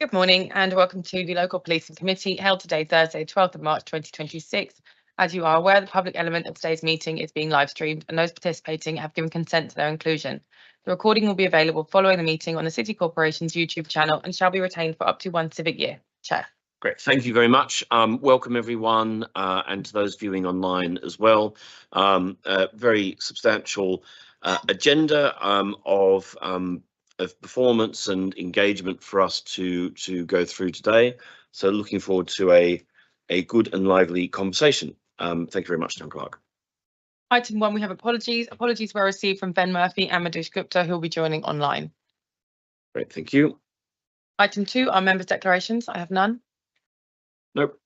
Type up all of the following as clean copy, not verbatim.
Good morning and welcome to the Local Policing Committee held today, Thursday, 12th of March 2026. As you are aware, the public element of today's meeting is being live streamed and those participating have given consent to their inclusion. The recording will be available following the meeting on the City Corporation's YouTube channel and shall be retained for up to 1 civic year. Chair. Great, thank you very much. Welcome everyone and to those viewing online as well. A very substantial agenda of performance and engagement for us to go through today. So looking forward to a good and lively conversation. Thank you very much, Town Clerk. Item 1, we have apologies. Apologies were received from Ben Murphy and Madhush Gupta, who will be joining online. Great, thank you. Item 2, our members' declarations. I have none. Nope.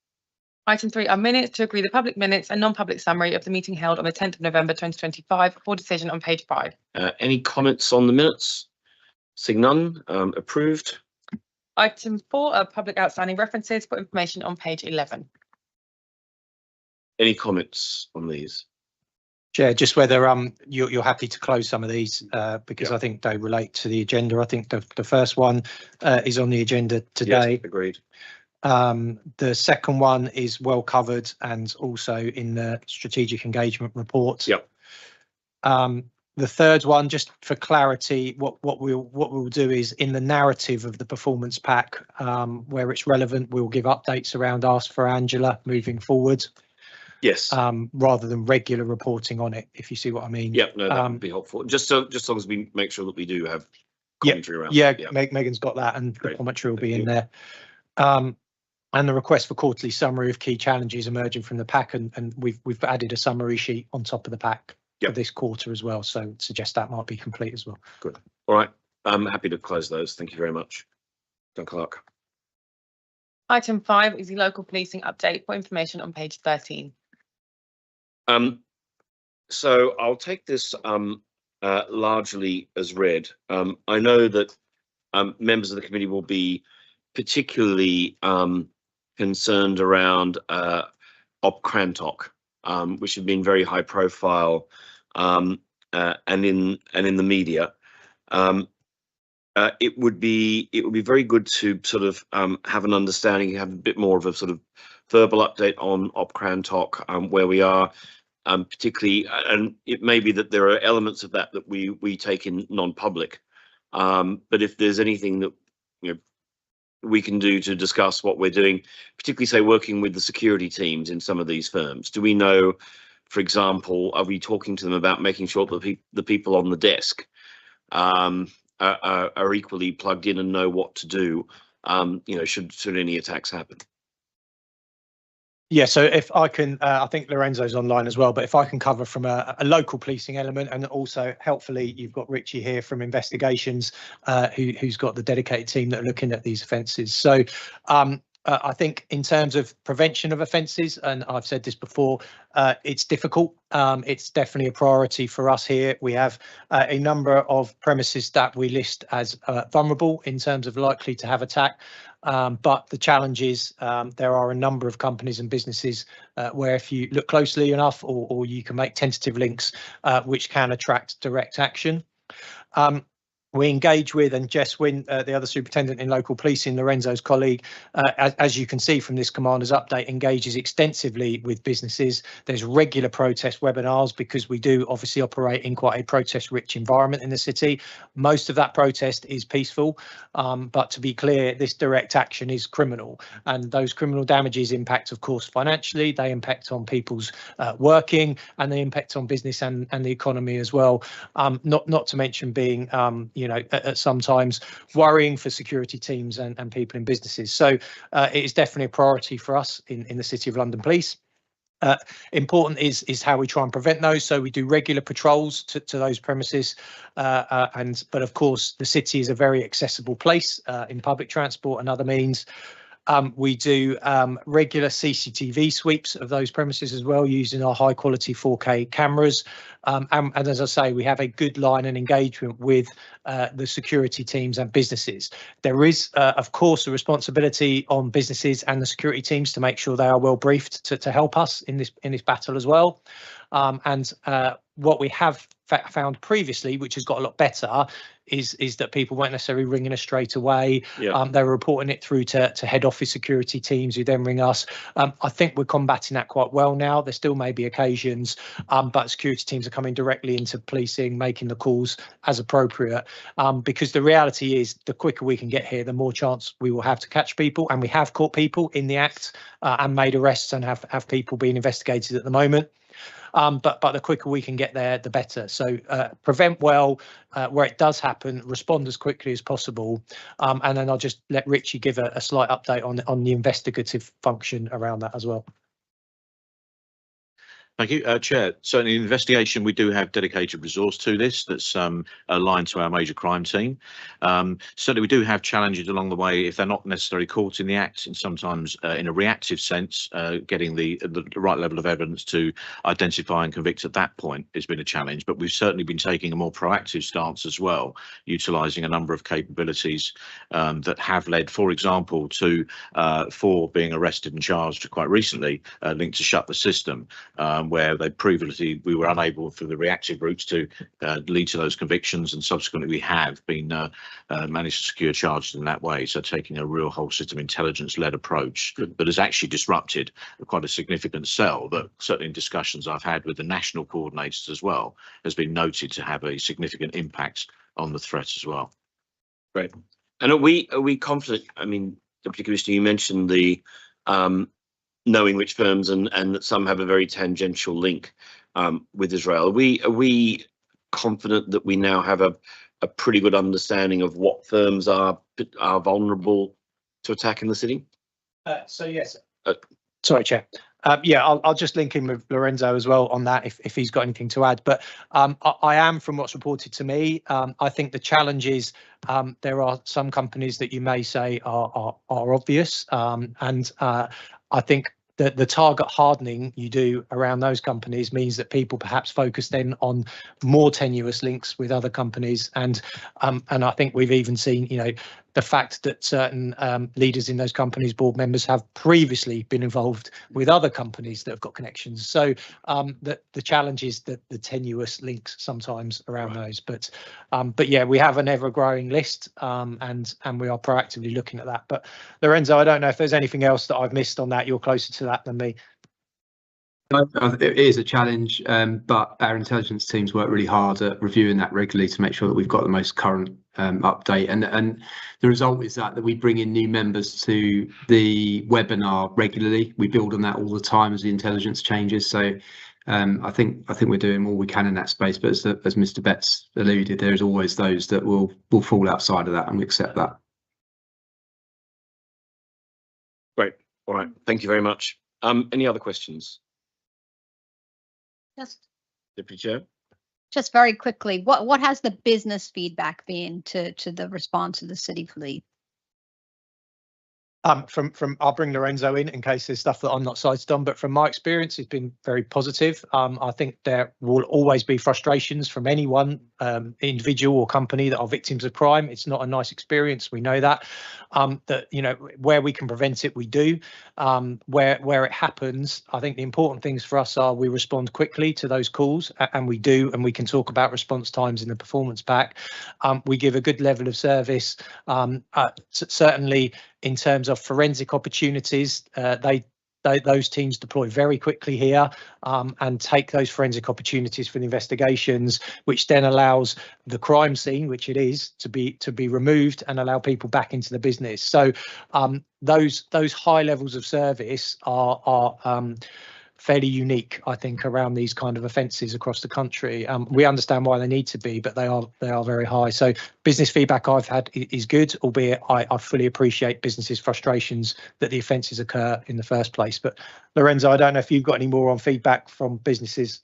Item 3 are minutes to agree the public minutes and non-public summary of the meeting held on the 10th of November 2025 for decision on page 5. Any comments on the minutes? Seeing none, approved. Item 4 are public outstanding references for information on page 11. Any comments on these? Chair, just whether you're happy to close some of these because I think they relate to the agenda. I think the first one is on the agenda today. Yes, agreed. The second one is well covered and also in the strategic engagement report. Yep. The third one, just for clarity, what we'll do is in the narrative of the performance pack, where it's relevant, we'll give updates around Ask for Angela moving forward. Yes. Rather than regular reporting on it, if you see what I mean. Yep, no, that would be helpful. Just as long as we make sure that we do have commentary around. Yeah, Megan's got that, and the commentary will be in there. And the request for quarterly summary of key challenges emerging from the pack, and we've added a summary sheet on top of the pack for this quarter as well. So suggest that might be complete as well. Good. All right. I'm happy to close those. Thank you very much. John Clark. Item 5 is the local policing update for information on page 13. So I'll take this largely as read. I know that members of the committee will be particularly concerned around Op Crantock, which have been very high profile and in the media. It would be very good to sort of have an understanding, have a bit more of a sort of verbal update on Op Crantock, where we are, particularly, and it may be that there are elements of that we take in non-public, but if there's anything that we can do to discuss what we're doing, particularly say working with the security teams in some of these firms. Do we know, for example, are we talking to them about making sure that the people on the desk are equally plugged in and know what to do, should any attacks happen? Yeah, so if I can, I think Lorenzo's online as well, but if I can cover from a local policing element, and also helpfully you've got Richie here from investigations, who's got the dedicated team that are looking at these offences. So I think in terms of prevention of offences, and I've said this before, it's difficult. It's definitely a priority for us here. We have a number of premises that we list as vulnerable in terms of likely to have attack. But the challenge is there are a number of companies and businesses where if you look closely enough or you can make tentative links which can attract direct action. We engage with, and Jess Wynn, the other superintendent in local policing, Lorenzo's colleague, as you can see from this commander's update, engages extensively with businesses. There's regular protest webinars because we do obviously operate in quite a protest-rich environment in the city. Most of that protest is peaceful, but to be clear, this direct action is criminal, and those criminal damages impact, of course, financially. They impact on people's working, and they impact on business and the economy as well. Not to mention being at sometimes worrying for security teams and people in businesses. So it is definitely a priority for us in the City of London Police. Important is how we try and prevent those. So we do regular patrols to those premises, but of course the city is a very accessible place in public transport and other means. We do regular CCTV sweeps of those premises as well, using our high quality 4K cameras. And as I say, we have a good line and engagement with the security teams and businesses. There is, of course, a responsibility on businesses and the security teams to make sure they are well briefed to help us in this battle as well. what we have found previously, which has got a lot better, is that people weren't necessarily ringing us straight away. Yeah. They were reporting it through to head office security teams who then ring us. I think we're combating that quite well now. There still may be occasions, but security teams are coming directly into policing, making the calls as appropriate. Because the reality is, the quicker we can get here, the more chance we will have to catch people. And we have caught people in the act and made arrests and have people being investigated at the moment. But the quicker we can get there, the better. So prevent well, where it does happen, respond as quickly as possible. And then I'll just let Richie give a slight update on the investigative function around that as well. Thank you, Chair. Certainly, in investigation, we do have dedicated resource to this that's aligned to our major crime team. Certainly, we do have challenges along the way if they're not necessarily caught in the act, and sometimes in a reactive sense, getting the right level of evidence to identify and convict at that point has been a challenge. But we've certainly been taking a more proactive stance as well, utilising a number of capabilities that have led, for example, to 4 being arrested and charged quite recently, linked to Shut the System. Where they previously we were unable through the reactive routes to lead to those convictions, and subsequently we have been managed to secure charges in that way. So taking a real whole system intelligence-led approach that has actually disrupted quite a significant cell that certainly in discussions I've had with the national coordinators as well has been noted to have a significant impact on the threat as well. Great. And are we confident? I mean, Deputy Commissioner, you mentioned the knowing which firms and that some have a very tangential link with Israel. Are we confident that we now have a pretty good understanding of what firms are vulnerable to attack in the city? So yes. Sorry, Chair. Yeah, I'll just link in with Lorenzo as well on that if he's got anything to add. But I am, from what's reported to me, I think the challenge is there are some companies that you may say are obvious, and I think that the target hardening you do around those companies means that people perhaps focus then on more tenuous links with other companies, and I think we've even seen, the fact that certain leaders in those companies, board members, have previously been involved with other companies that have got connections. So the challenge is the tenuous links sometimes around those. But yeah, we have an ever-growing list, and we are proactively looking at that. But Lorenzo, I don't know if there's anything else that I've missed on that. You're closer to that than me. It is a challenge, but our intelligence teams work really hard at reviewing that regularly to make sure that we've got the most current update. And the result is that we bring in new members to the webinar regularly. We build on that all the time as the intelligence changes. So I think we're doing all we can in that space. But as Mr. Betts alluded, there's always those that will fall outside of that, and we accept that. Great. All right. Thank you very much. Any other questions? Deputy Chair. Just very quickly, what has the business feedback been to the response of the city police? I'll bring Lorenzo in case there's stuff that I'm not cited on, but from my experience, it's been very positive. I think there will always be frustrations from anyone, individual or company, that are victims of crime. It's not a nice experience. We know that. Where we can prevent it, we do. Where it happens, I think the important things for us are we respond quickly to those calls, and we do, and we can talk about response times in the performance pack. We give a good level of service, certainly in terms of forensic opportunities. Those teams deploy very quickly here, and take those forensic opportunities for the investigations, which then allows the crime scene, which it is, to be removed and allow people back into the business. So those high levels of service are fairly unique, I think, around these kind of offences across the country. We understand why they need to be, but they are very high. So business feedback I've had is good, albeit I fully appreciate businesses' frustrations that the offences occur in the first place. But Lorenzo, I don't know if you've got any more on feedback from businesses.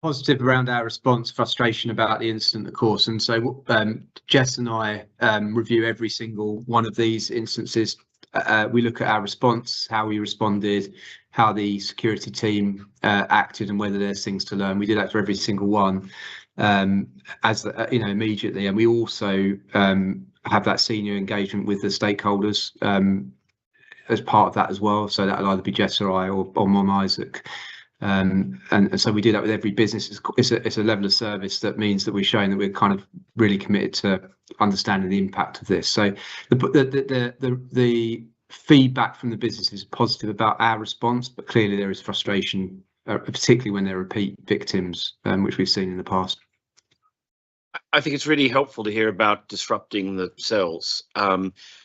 Positive around our response, frustration about the incident, of course. And so Jess and I review every single one of these instances. We look at our response, how we responded, how the security team acted, and whether there's things to learn. We do that for every single one, immediately. And we also have that senior engagement with the stakeholders as part of that as well. So that'll either be Jess or I or Mom Isaac. And so we do that with every business. It's a level of service that means that we're showing that we're kind of really committed to understanding the impact of this. So the feedback from the business is positive about our response, but clearly there is frustration, particularly when they're repeat victims, which we've seen in the past. I think it's really helpful to hear about disrupting the cells.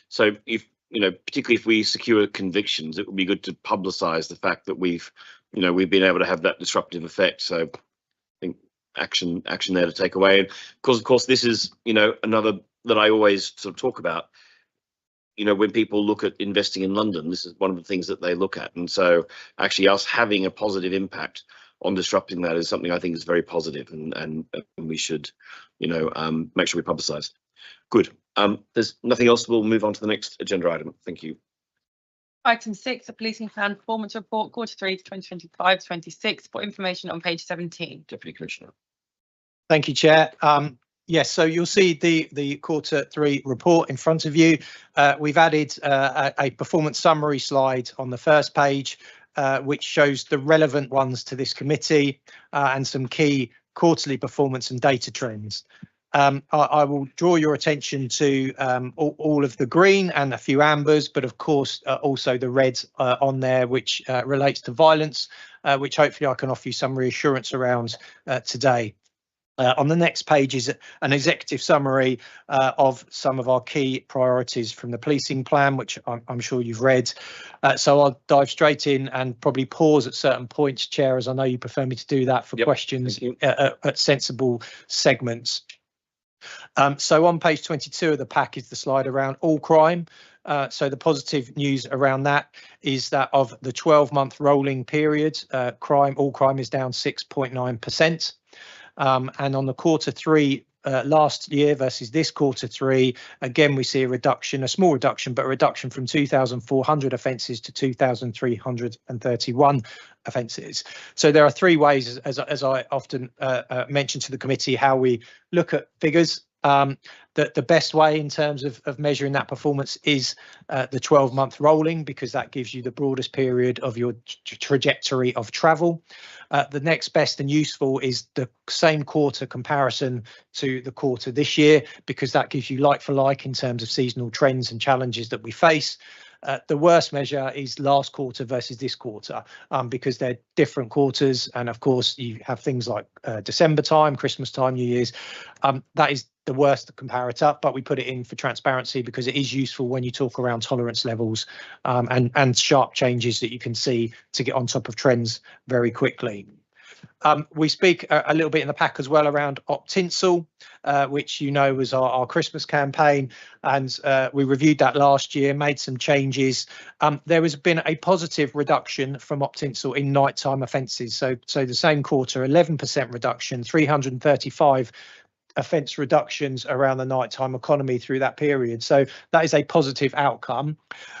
So if, particularly if we secure convictions, it would be good to publicise the fact that we've been able to have that disruptive effect. So I think action there to take away. And of course, this is, another that I always sort of talk about. When people look at investing in London, this is one of the things that they look at. And so actually us having a positive impact on disrupting that is something I think is very positive, and we should, make sure we publicise. Good. There's nothing else. We'll move on to the next agenda item. Thank you. Item 6, the Policing Plan Performance Report, Q3 to 2025-26, for information on page 17. Deputy Commissioner. Thank you, Chair. Yes, so you'll see the Q3 report in front of you. We've added a performance summary slide on the first page, which shows the relevant ones to this committee and some key quarterly performance and data trends. I will draw your attention to all of the green and a few ambers, but of course also the red on there, which relates to violence, which hopefully I can offer you some reassurance around today. On the next page is an executive summary of some of our key priorities from the policing plan, which I'm sure you've read. So I'll dive straight in and probably pause at certain points, Chair, as I know you prefer me to do that for questions at sensible segments. So on page 22 of the pack is the slide around all crime. So the positive news around that is that of the 12-month rolling period, all crime is down 6.9%. And on the Q3 last year versus this Q3, again, we see a reduction, a small reduction, but a reduction from 2,400 offences to 2,331 offences. So there are three ways, as I often mention to the committee, how we look at figures. The best way in terms of measuring that performance is the 12-month rolling, because that gives you the broadest period of your trajectory of travel. The next best and useful is the same quarter comparison to the quarter this year, because that gives you like for like in terms of seasonal trends and challenges that we face. The worst measure is last quarter versus this quarter, because they're different quarters. And of course, you have things like December time, Christmas time, New Year's. That is the worst comparator, but we put it in for transparency because it is useful when you talk around tolerance levels and sharp changes that you can see to get on top of trends very quickly. We speak a little bit in the pack as well around Optinsel, which was our Christmas campaign, and we reviewed that last year, made some changes. There has been a positive reduction from Optinsel in nighttime offences. So the same quarter, 11% reduction, 335 offence reductions around the nighttime economy through that period. So that is a positive outcome.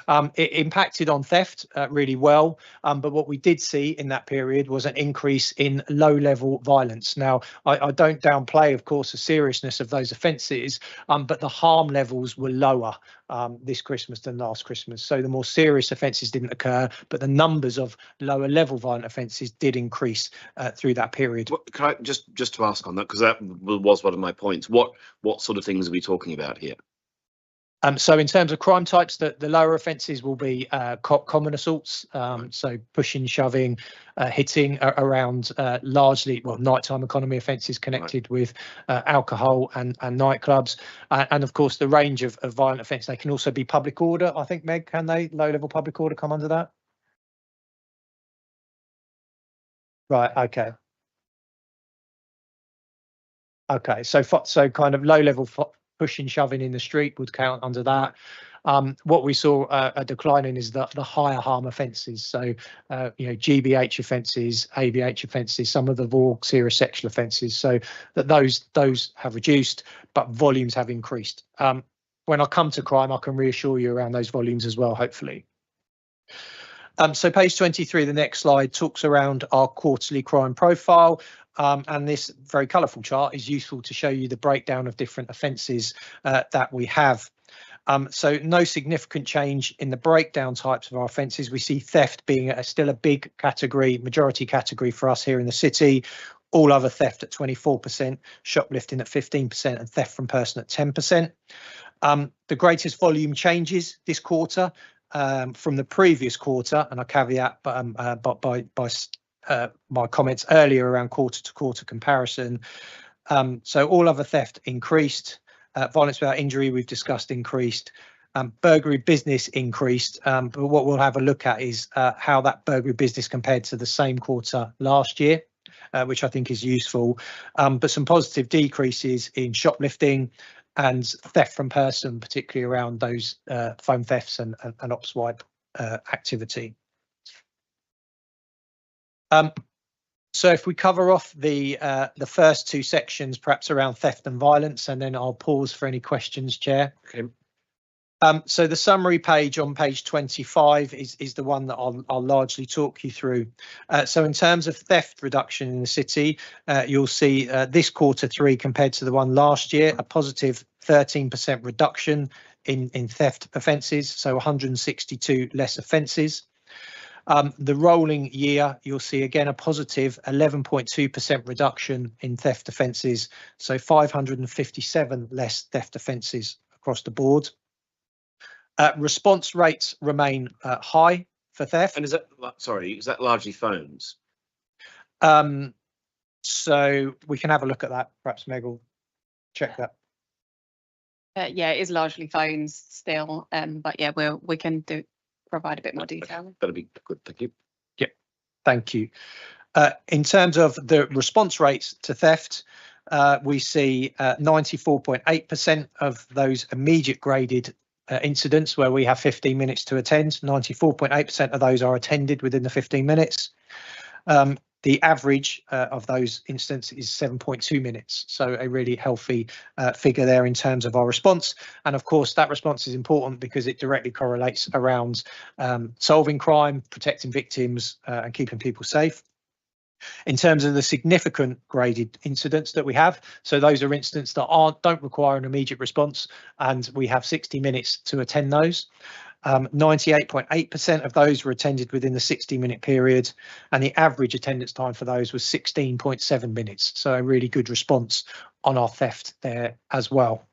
It impacted on theft really well, but what we did see in that period was an increase in low-level violence. Now, I don't downplay, of course, the seriousness of those offences, but the harm levels were lower this Christmas than last Christmas. So the more serious offences didn't occur, but the numbers of lower-level violent offences did increase through that period. Can I just to ask on that, because that was one of my points. What sort of things are we talking about here? So in terms of crime types, the lower offences will be common assaults, so pushing, shoving, hitting around largely, nighttime economy offences connected with alcohol and nightclubs. And of course, the range of violent offence, they can also be public order. I think, Meg, can they? Low-level public order come under that? Right, okay. Okay, so kind of low-level pushing, shoving in the street would count under that. What we saw a decline in is the higher harm offences. So, GBH offences, ABH offences, some of the more serious sexual offences. So that those have reduced, but volumes have increased. When I come to crime, I can reassure you around those volumes as well, hopefully. So page 23, the next slide, talks around our quarterly crime profile. And this very colourful chart is useful to show you the breakdown of different offences that we have. So no significant change in the breakdown types of our offences. We see theft being still a big category, majority category for us here in the city. All other theft at 24%, shoplifting at 15%, and theft from person at 10%. The greatest volume changes this quarter from the previous quarter, and I caveat by my comments earlier around quarter-to-quarter comparison. So all other theft increased. Violence without injury, we've discussed, increased. Burglary business increased, but what we'll have a look at is how that burglary business compared to the same quarter last year, which I think is useful. But some positive decreases in shoplifting and theft from person, particularly around those phone thefts and op swipe activity. So if we cover off the first two sections, perhaps around theft and violence, and then I'll pause for any questions, Chair. Okay. So the summary page on page 25 is the one that I'll largely talk you through. So in terms of theft reduction in the city, you'll see this Q3 compared to the one last year, a positive 13% reduction in theft offences, so 162 less offences. The rolling year, you'll see again a positive 11.2% reduction in theft offences, so 557 less theft offences across the board. Response rates remain high for theft. And is that largely phones? So we can have a look at that. Perhaps Meg will check that. Yeah, it is largely phones still, but yeah, we can provide a bit more detail. That'll be good. Thank you. Yeah, thank you. In terms of the response rates to theft, we see 94.8% of those immediate graded incidents where we have 15 minutes to attend. 94.8% of those are attended within the 15 minutes. The average of those incidents is 7.2 minutes. So a really healthy figure there in terms of our response. And of course, that response is important because it directly correlates around solving crime, protecting victims and keeping people safe. In terms of the significant graded incidents that we have, so those are incidents that don't require an immediate response, and we have 60 minutes to attend those. 98.8% of those were attended within the 60-minute period, and the average attendance time for those was 16.7 minutes. So a really good response on our theft there as well.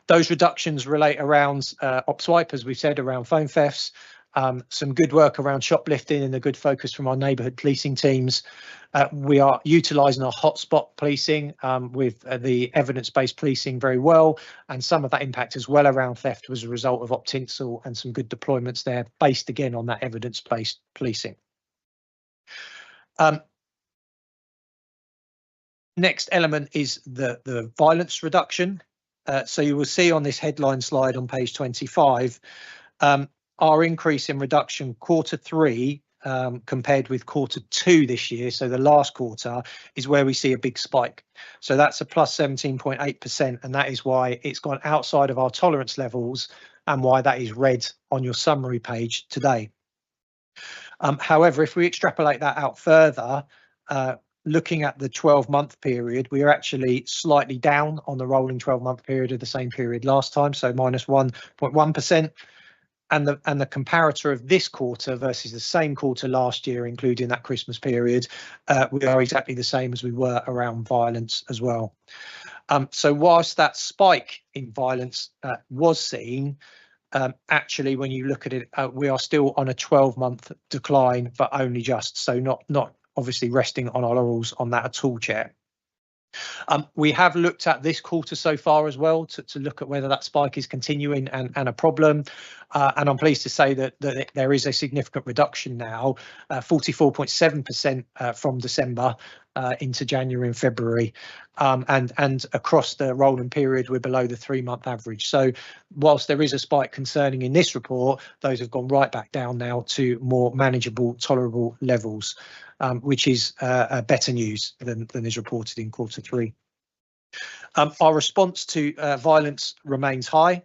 Those reductions relate around op swipe, as we've said, around phone thefts. Some good work around shoplifting and a good focus from our neighbourhood policing teams. We are utilising our hotspot policing with the evidence-based policing very well, and some of that impact as well around theft was a result of Optinsel and some good deployments there based again on that evidence-based policing. Next element is the violence reduction. So you will see on this headline slide on page 25, our increase in reduction Q3 compared with Q2 this year, so the last quarter, is where we see a big spike. So that's a plus 17.8%, and that is why it's gone outside of our tolerance levels and why that is red on your summary page today. However, if we extrapolate that out further, looking at the 12-month period, we are actually slightly down on the rolling 12-month period of the same period last time, so minus 1.1%. And the comparator of this quarter versus the same quarter last year, including that Christmas period, we are exactly the same as we were around violence as well. So whilst that spike in violence was seen, actually, when you look at it, we are still on a 12-month decline, but only just, so not obviously resting on our laurels on that at all, Chair. We have looked at this quarter so far as well to look at whether that spike is continuing and a problem. And I'm pleased to say that there is a significant reduction now, 44.7% from December into January and February. And across the rolling period, we're below the 3-month average. So whilst there is a spike concerning in this report, those have gone right back down now to more manageable, tolerable levels. Which is better news than is reported in Q3. Our response to violence remains high,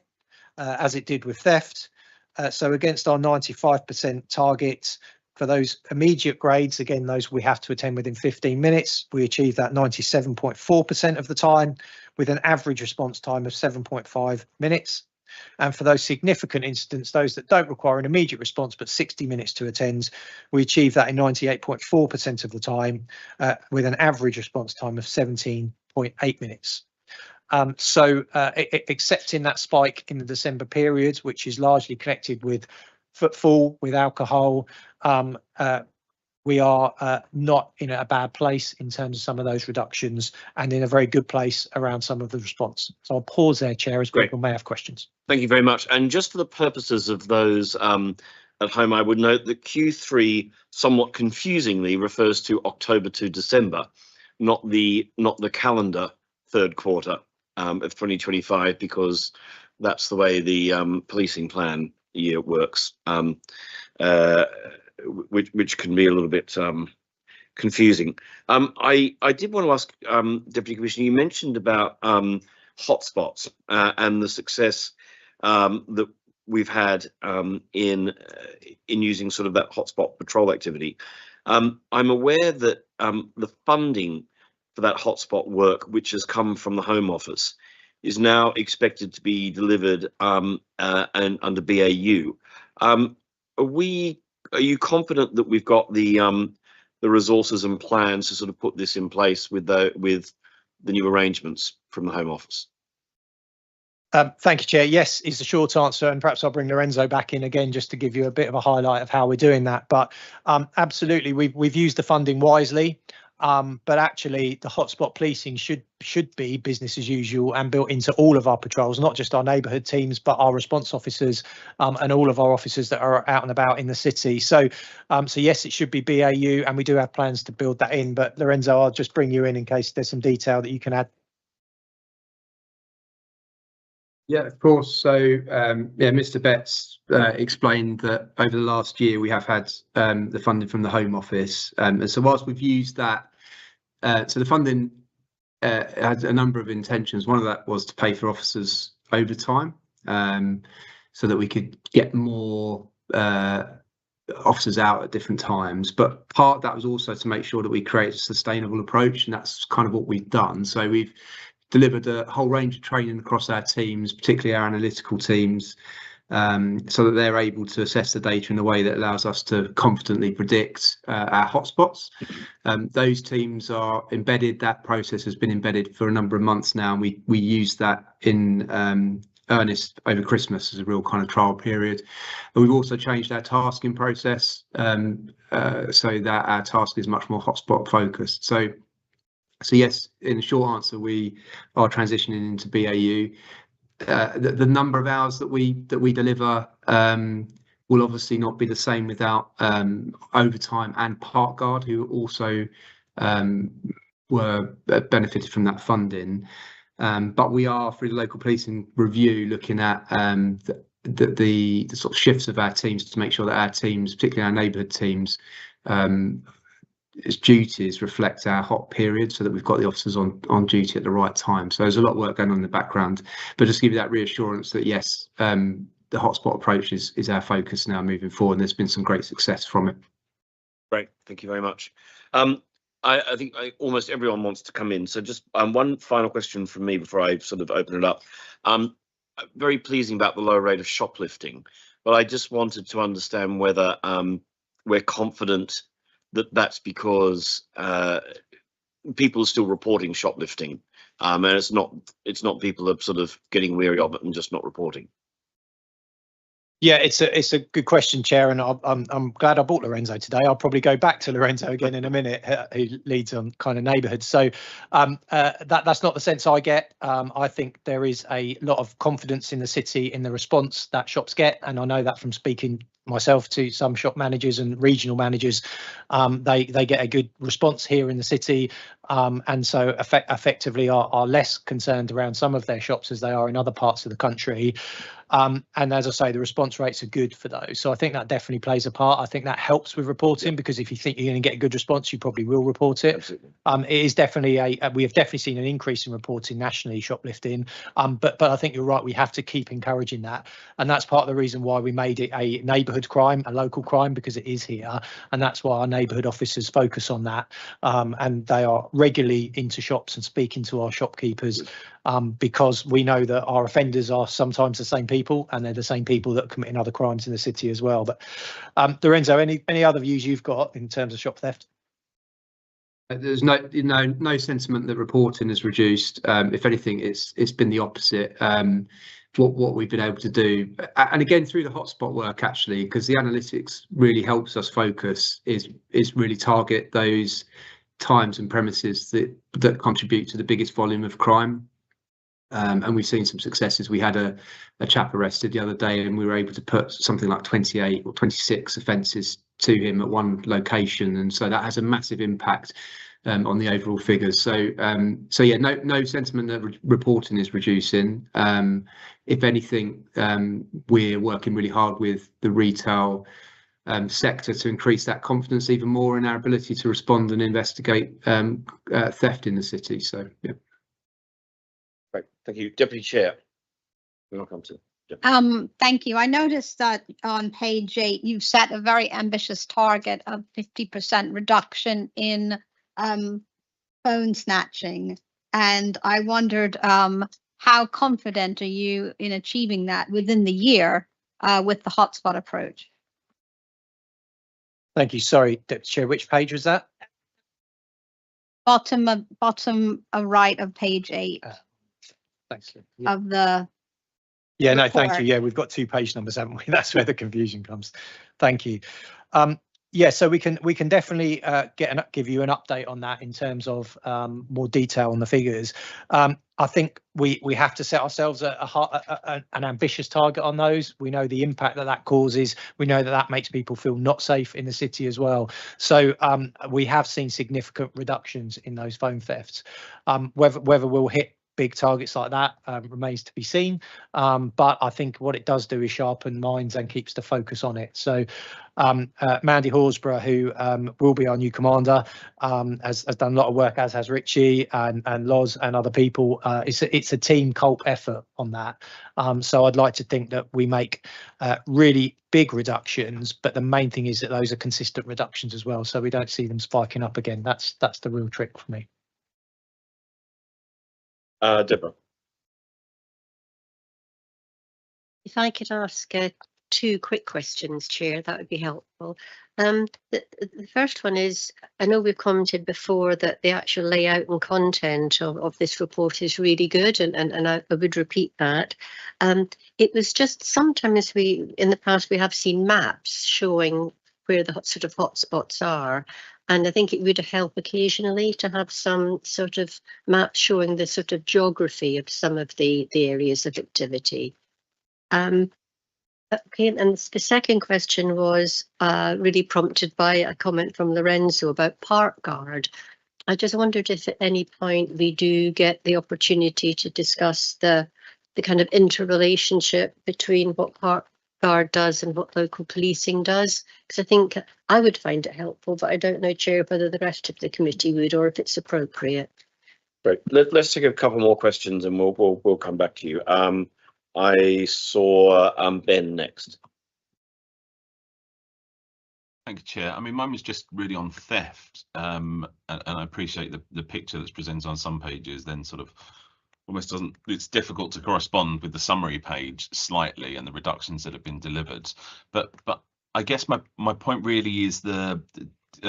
as it did with theft. So against our 95% target for those immediate grades, again, those we have to attend within 15 minutes, we achieved that 97.4% of the time with an average response time of 7.5 minutes. And for those significant incidents, those that don't require an immediate response but 60 minutes to attend, we achieve that in 98.4% of the time, with an average response time of 17.8 minutes. Except in that spike in the December period, which is largely connected with footfall, with alcohol, we are not in a bad place in terms of some of those reductions, and in a very good place around some of the response. So I'll pause there, Chair, as people may have questions. Thank you very much. And just for the purposes of those at home, I would note that Q3 somewhat confusingly refers to October to December, not the calendar third quarter of 2025, because that's the way the policing plan year works, which can be a little bit confusing. I did want to ask, Deputy Commissioner, you mentioned about hotspots and the success that we've had in using sort of that hotspot patrol activity. I'm aware that the funding for that hotspot work, which has come from the Home Office, is now expected to be delivered and under BAU. Are you confident that we've got the resources and plans to sort of put this in place with the new arrangements from the Home Office? Thank you, Chair. Yes, is the short answer, and perhaps I'll bring Lorenzo back in again just to give you a bit of a highlight of how we're doing that. But absolutely, we've used the funding wisely. But actually, the hotspot policing should be business as usual and built into all of our patrols, not just our neighbourhood teams, but our response officers and all of our officers that are out and about in the city. So yes, it should be BAU, and we do have plans to build that in. But Lorenzo, I'll just bring you in case there's some detail that you can add. Yeah, of course. So, Mr. Betts explained that over the last year we have had the funding from the Home Office, and so whilst we've used that, so the funding had a number of intentions. One of that was to pay for officers overtime, so that we could get more officers out at different times. But part of that was also to make sure that we create a sustainable approach, and that's kind of what we've done. So we've delivered a whole range of training across our teams, particularly our analytical teams, so that they're able to assess the data in a way that allows us to confidently predict our hotspots. Those teams are embedded. That process has been embedded for a number of months now, and we use that in earnest over Christmas as a real kind of trial period. And we've also changed our tasking process so that our task is much more hotspot focused. So yes, in a short answer, we are transitioning into BAU. The number of hours that we deliver will obviously not be the same without overtime and park guard, who also were benefited from that funding. But we are, through the local policing review, looking at the sort of shifts of our teams to make sure that our teams, particularly our neighbourhood teams, its duties reflect our hot period, so that we've got the officers on duty at the right time. So there's a lot of work going on in the background, but just give you that reassurance that yes, the hotspot approach is our focus now moving forward, and there's been some great success from it. Great, thank you very much. I think almost everyone wants to come in, so just one final question from me before I sort of open it up. Very pleasing about the lower rate of shoplifting, but I just wanted to understand whether we're confident that that's because people are still reporting shoplifting, and it's not people are sort of getting weary of it and just not reporting. Yeah, it's a good question, Chair, and I'm glad I brought Lorenzo today. I'll probably go back to Lorenzo again in a minute, who leads on kind of neighbourhoods. So that's not the sense I get. I think there is a lot of confidence in the city in the response that shops get, and I know that from speaking myself to some shop managers and regional managers. They get a good response here in the city, and so effectively are less concerned around some of their shops as they are in other parts of the country. And as I say, the response rates are good for those. So I think that definitely plays a part. I think that helps with reporting, because if you think you're going to get a good response, you probably will report it. Absolutely. It is definitely we have definitely seen an increase in reporting nationally, shoplifting. But I think you're right, we have to keep encouraging that. And that's part of the reason why we made it a neighbourhood crime, a local crime, because it is here. And that's why our neighbourhood officers focus on that. And they are regularly into shops and speaking to our shopkeepers, because we know that our offenders are sometimes the same people, and they're the same people that are committing other crimes in the city as well. But Lorenzo, any other views you've got in terms of shop theft? There's no sentiment that reporting has reduced. If anything, it's been the opposite. What we've been able to do, and again through the hotspot work, actually, because the analytics really helps us focus, is really target those times and premises that contribute to the biggest volume of crime. And we've seen some successes. We had a chap arrested the other day, and we were able to put something like 28 or 26 offences to him at one location, and so that has a massive impact on the overall figures. So yeah, no sentiment that reporting is reducing. If anything, we're working really hard with the retail sector to increase that confidence even more in our ability to respond and investigate theft in the city. So yeah. Right, thank you, Deputy Chair. We'll come to. Thank you. I noticed that on page 8, you've set a very ambitious target of 50% reduction in phone snatching. And I wondered, how confident are you in achieving that within the year with the hotspot approach? Thank you. Sorry, Deputy Chair, which page was that? Bottom right of page 8 Thanks. Yeah. of the Yeah, no, thank report. you. Yeah, we've got 2 page numbers, haven't we? That's where the confusion comes. Thank you. Yeah, so we can definitely give you an update on that in terms of more detail on the figures. I think we have to set ourselves an ambitious target on those. We know the impact that causes. We know that makes people feel not safe in the city as well. So we have seen significant reductions in those phone thefts. Whether we'll hit big targets like that remains to be seen, but I think what it does do is sharpen minds and keeps the focus on it. So Mandy Horsburgh, who will be our new commander, has done a lot of work, as has Richie and Loz and other people. It's a team cult effort on that. So I'd like to think that we make really big reductions, but the main thing is that those are consistent reductions as well, so we don't see them spiking up again. That's the real trick for me. Deborah. If I could ask 2 quick questions, Chair, that would be helpful. The first one is, I know we've commented before that the actual layout and content of this report is really good, and I would repeat that. It was just sometimes in the past we have seen maps showing where the sort of hotspots are. And I think it would help occasionally to have some sort of map showing the sort of geography of some of the areas of activity. Okay, and the second question was really prompted by a comment from Lorenzo about park guard. I just wondered if at any point we do get the opportunity to discuss the kind of interrelationship between what park guard does and what local policing does, because I think I would find it helpful, but I don't know, Chair, whether the rest of the committee would, or if it's appropriate. Right, let's take a couple more questions and we'll come back to you. I saw Ben next. Thank you, Chair. I mean, mine was just really on theft, and I appreciate the picture that's presented on some pages then sort of almost doesn't, it's difficult to correspond with the summary page slightly and the reductions that have been delivered. But I guess my point really is at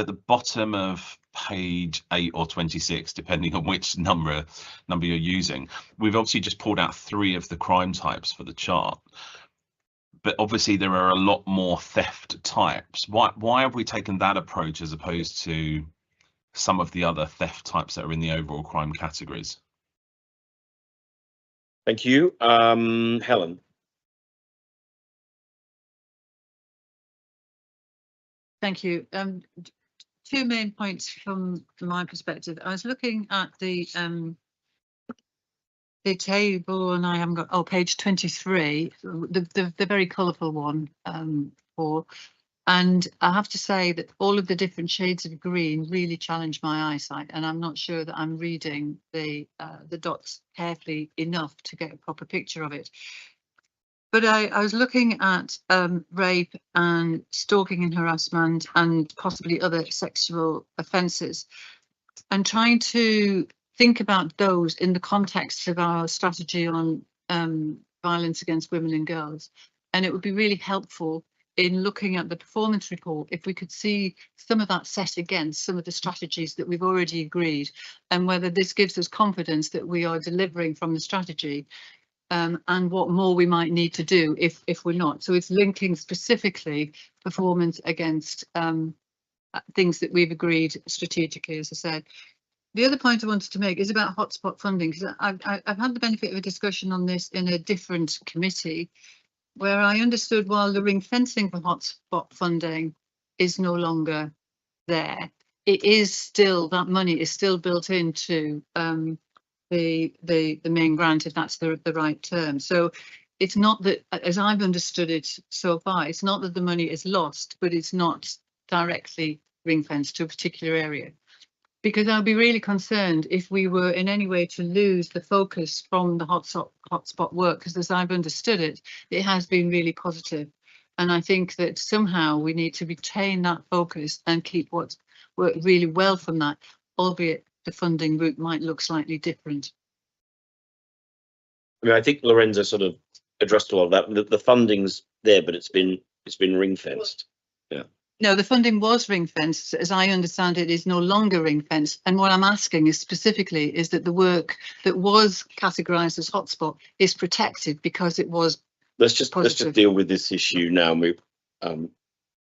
the bottom of page 8 or 26, depending on which number you're using, we've obviously just pulled out 3 of the crime types for the chart. But obviously there are a lot more theft types. Why have we taken that approach as opposed to some of the other theft types that are in the overall crime categories? Thank you. Helen. Thank you. 2 main points from my perspective. I was looking at the the table, and I haven't got, page 23, the very colourful one, and I have to say that all of the different shades of green really challenge my eyesight, and I'm not sure that I'm reading the dots carefully enough to get a proper picture of it. But I was looking at rape and stalking and harassment and possibly other sexual offences, and trying to think about those in the context of our strategy on violence against women and girls. And it would be really helpful in looking at the performance report if we could see some of that set against some of the strategies that we've already agreed, and whether this gives us confidence that we are delivering from the strategy, and what more we might need to do if we're not. So it's linking specifically performance against things that we've agreed strategically, as I said. The other point I wanted to make is about hotspot funding, because I've had the benefit of a discussion on this in a different committee, where I understood while the ring fencing for hotspot funding is no longer there, it is still, that money is still built into the main grant, if that's the right term. So it's not that, as I've understood it so far, it's not that the money is lost, but it's not directly ring fenced to a particular area. Because I'd be really concerned if we were in any way to lose the focus from the hotspot work, because as I've understood it, it has been really positive. And I think that somehow we need to retain that focus and keep what's worked really well from that, albeit the funding route might look slightly different. I mean, I think Lorenzo sort of addressed a lot of that. The funding's there, but it's been ring fenced. Yeah. No, the funding was ring fenced. As I understand it, is no longer ring fenced. And what I'm asking is specifically is that the work that was categorised as hotspot is protected because it was. Let's just deal with this issue now.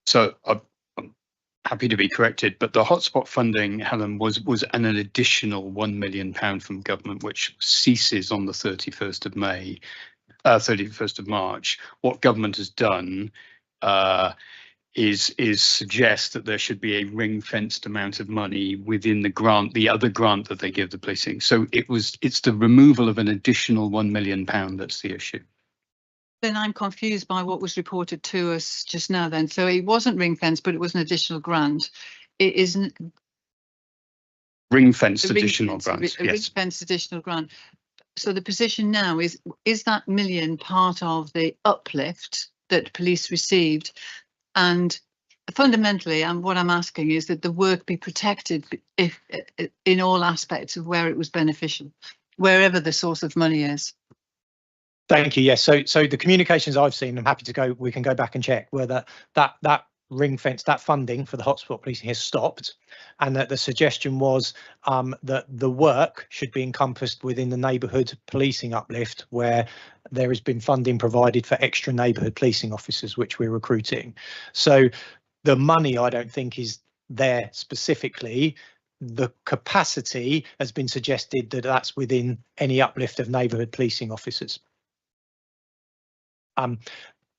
So I'm happy to be corrected, but the hotspot funding, Helen, was an additional £1 million from government, which ceases on the 31st of March. What government has done is suggest that there should be a ring-fenced amount of money within the grant, the other grant that they give the policing. So it's the removal of an additional £1 million that's the issue. Then I'm confused by what was reported to us just now then. So it wasn't ring-fenced, but it was an additional grant. It isn't. Ring-fenced additional grant, yes. Ring-fenced additional grant. So the position now is that million part of the uplift that police received? And fundamentally, what I'm asking is that the work be protected if in all aspects of where it was beneficial, wherever the source of money is. Thank you. Yes. So the communications I've seen, I'm happy to go. We can go back and check whether that ring fence, that funding for the hotspot policing has stopped, and that the suggestion was that the work should be encompassed within the neighbourhood policing uplift, where there has been funding provided for extra neighbourhood policing officers, which we're recruiting. So the money, I don't think, is there specifically. The capacity has been suggested that that's within any uplift of neighbourhood policing officers.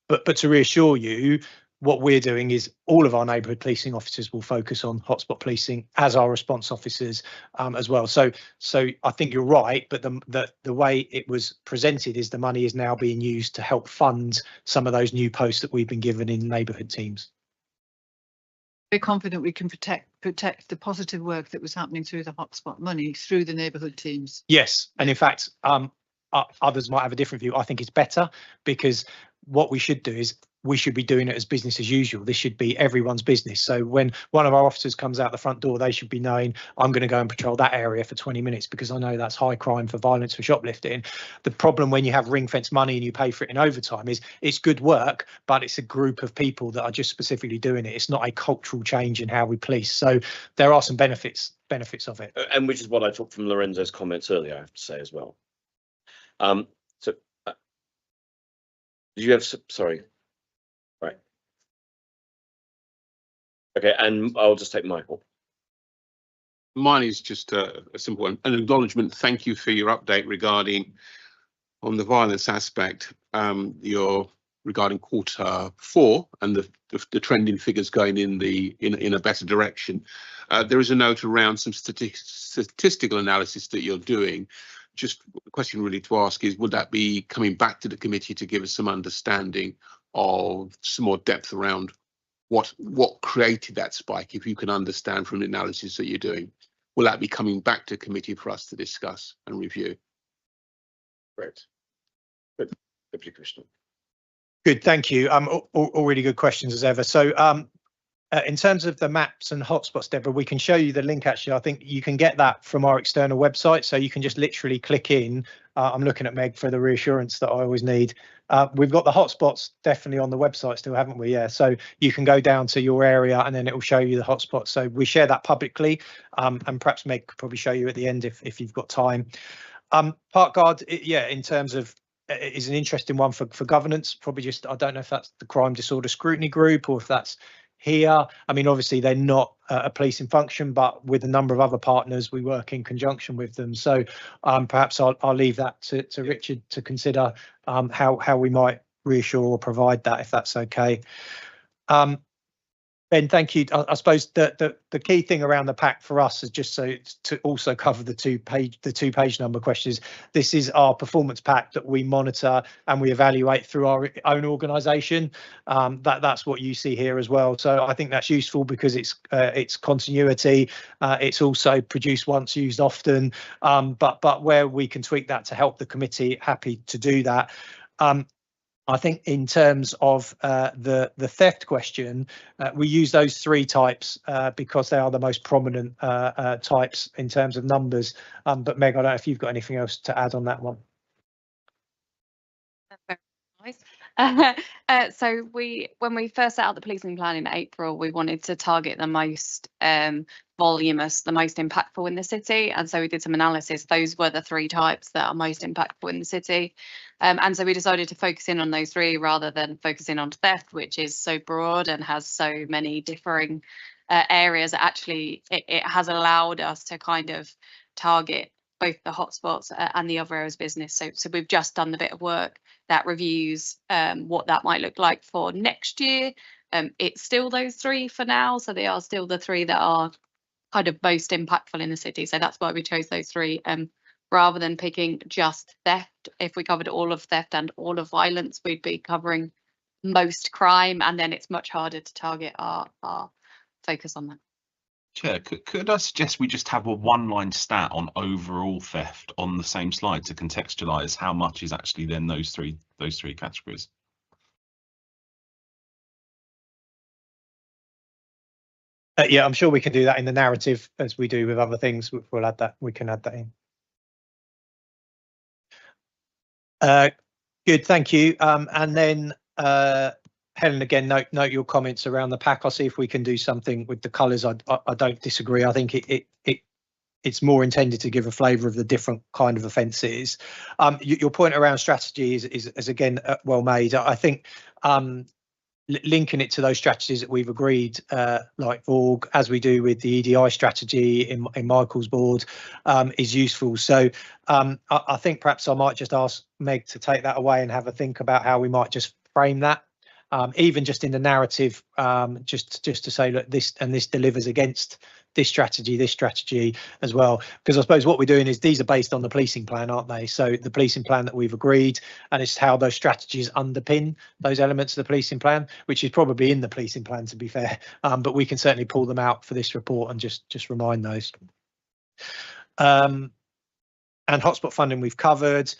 But to reassure you, what we're doing is all of our neighbourhood policing officers will focus on hotspot policing as our response officers as well. So I think you're right, but the way it was presented is the money is now being used to help fund some of those new posts that we've been given in neighbourhood teams. We're confident we can protect the positive work that was happening through the hotspot money through the neighbourhood teams. Yes, and in fact, others might have a different view. I think it's better, because what we should do is we should be doing it as business as usual. This should be everyone's business. So when one of our officers comes out the front door, they should be knowing I'm going to go and patrol that area for 20 minutes because I know that's high crime for violence, for shoplifting. The problem when you have ring fence money and you pay for it in overtime is it's good work, but it's a group of people that are just specifically doing it. It's not a cultural change in how we police. So there are some benefits of it. And which is what I took from Lorenzo's comments earlier, I have to say as well. Did you have, sorry. Right. Okay, and I'll just take Michael. Mine is just a simple one, an acknowledgement. Thank you for your update regarding on the violence aspect. Regarding Q4 and the trending figures going in a better direction. There is a note around some statistical analysis that you're doing just the question really to ask is, would that be coming back to the committee to give us some understanding of some more depth around what created that spike, if you can understand from the analysis that you're doing? Will that be coming back to committee for us to discuss and review? Great. Good. Deputy Commissioner. Good, thank you. All really good questions as ever. So in terms of the maps and hotspots, Deborah, we can show you the link. Actually, I think you can get that from our external website. So you can just literally click in. I'm looking at Meg for the reassurance that I always need. We've got the hotspots definitely on the website still, haven't we? Yeah. So you can go down to your area and then it will show you the hotspots. So we share that publicly, and perhaps Meg could probably show you at the end if you've got time. Park Guard, yeah, in terms of is an interesting one for governance. Probably just, I don't know if that's the Crime Disorder Scrutiny Group or if that's here. I mean, obviously they're not a policing function, but with a number of other partners, we work in conjunction with them. So perhaps I'll leave that to Richard to consider how we might reassure or provide that, if that's okay. Ben, thank you. I suppose the key thing around the pack for us is just so to also cover the two page number questions. This is our performance pack that we monitor and we evaluate through our own organisation. That's what you see here as well. So I think that's useful because it's continuity. It's also produced once, used often. But where we can tweak that to help the committee, happy to do that. I think in terms of the theft question, we use those three types because they are the most prominent types in terms of numbers. But Meg, I don't know if you've got anything else to add on that one. Nice. So when we first set out the policing plan in April, we wanted to target the most voluminous, the most impactful in the city, and so we did some analysis. Those were the three types that are most impactful in the city, and so we decided to focus in on those three rather than focusing on theft, which is so broad and has so many differing areas. Actually, it has allowed us to kind of target both the hotspots and the other areas of business. So we've just done the bit of work that reviews what that might look like for next year. It's still those three for now, so they are still the three that are kind of most impactful in the city. So that's why we chose those three, rather than picking just theft. If we covered all of theft and all of violence, we'd be covering most crime, and then it's much harder to target our focus on that. Chair, could I suggest we just have a one-line stat on overall theft on the same slide to contextualise how much is actually then those three categories? Yeah, I'm sure we can do that in the narrative as we do with other things. We'll add that. We can add that in. Good, thank you. And then Helen, again, note your comments around the pack. I'll see if we can do something with the colours. I don't disagree. I think it's more intended to give a flavour of the different kind of offences. Your point around strategy is again well made. I think linking it to those strategies that we've agreed, like VORG, as we do with the EDI strategy in Michael's board, is useful. So I think perhaps I might just ask Meg to take that away and have a think about how we might just frame that. Even just in the narrative, just to say, look, this delivers against this strategy as well. Because I suppose what we're doing is these are based on the policing plan, aren't they? So the policing plan that we've agreed, and it's how those strategies underpin those elements of the policing plan, which is probably in the policing plan, to be fair. But we can certainly pull them out for this report and just remind those. And hotspot funding we've covered.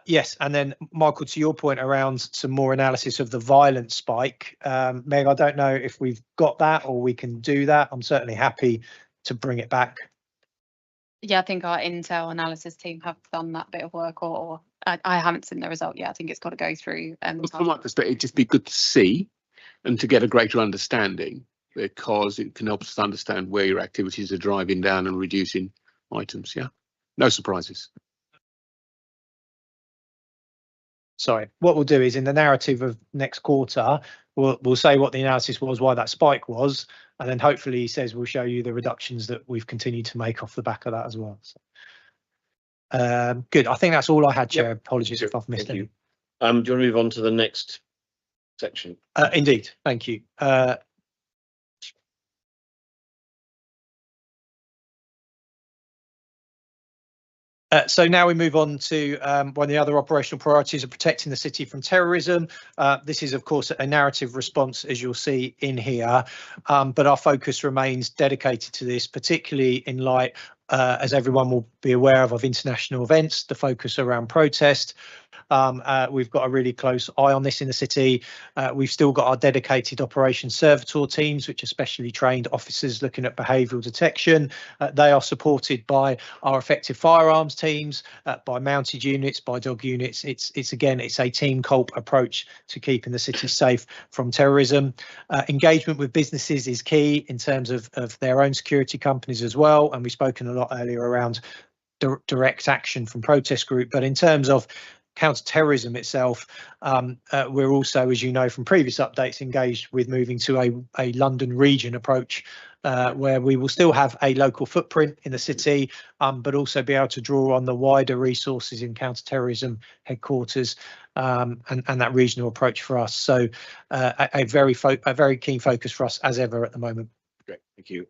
Yes, and then Michael, to your point around some more analysis of the violence spike, Meg, I don't know if we've got that or we can do that. I'm certainly happy to bring it back. Yeah, I think our intel analysis team have done that bit of work, or I haven't seen the result yet. I think it's got to go through. From my perspective, it'd just be good to see and to get a greater understanding, because it can help us to understand where your activities are driving down and reducing items. Yeah, no surprises. Sorry, what we'll do is in the narrative of next quarter, we'll say what the analysis was, why that spike was, and then hopefully he says we'll show you the reductions that we've continued to make off the back of that as well. So, good. I think that's all I had, Chair. Yep. Apologies if I've missed any. Do you want to move on to the next section? Indeed. Thank you. So now we move on to one of the other operational priorities of protecting the city from terrorism. This is, of course, a narrative response, as you'll see in here, but our focus remains dedicated to this, particularly in light, as everyone will be aware of international events, the focus around protest. We've got a really close eye on this in the city. We've still got our dedicated operations servitor teams, which are specially trained officers looking at behavioural detection. They are supported by our effective firearms teams, by mounted units, by dog units. It's a team COLP approach to keeping the city safe from terrorism. Engagement with businesses is key in terms of their own security companies as well, and we've spoken a lot earlier around direct action from protest group. But in terms of counter-terrorism itself, we're also, as you know from previous updates, engaged with moving to a London region approach, where we will still have a local footprint in the city, but also be able to draw on the wider resources in counter-terrorism headquarters, and that regional approach for us. So a very keen focus for us as ever at the moment. Great, thank you.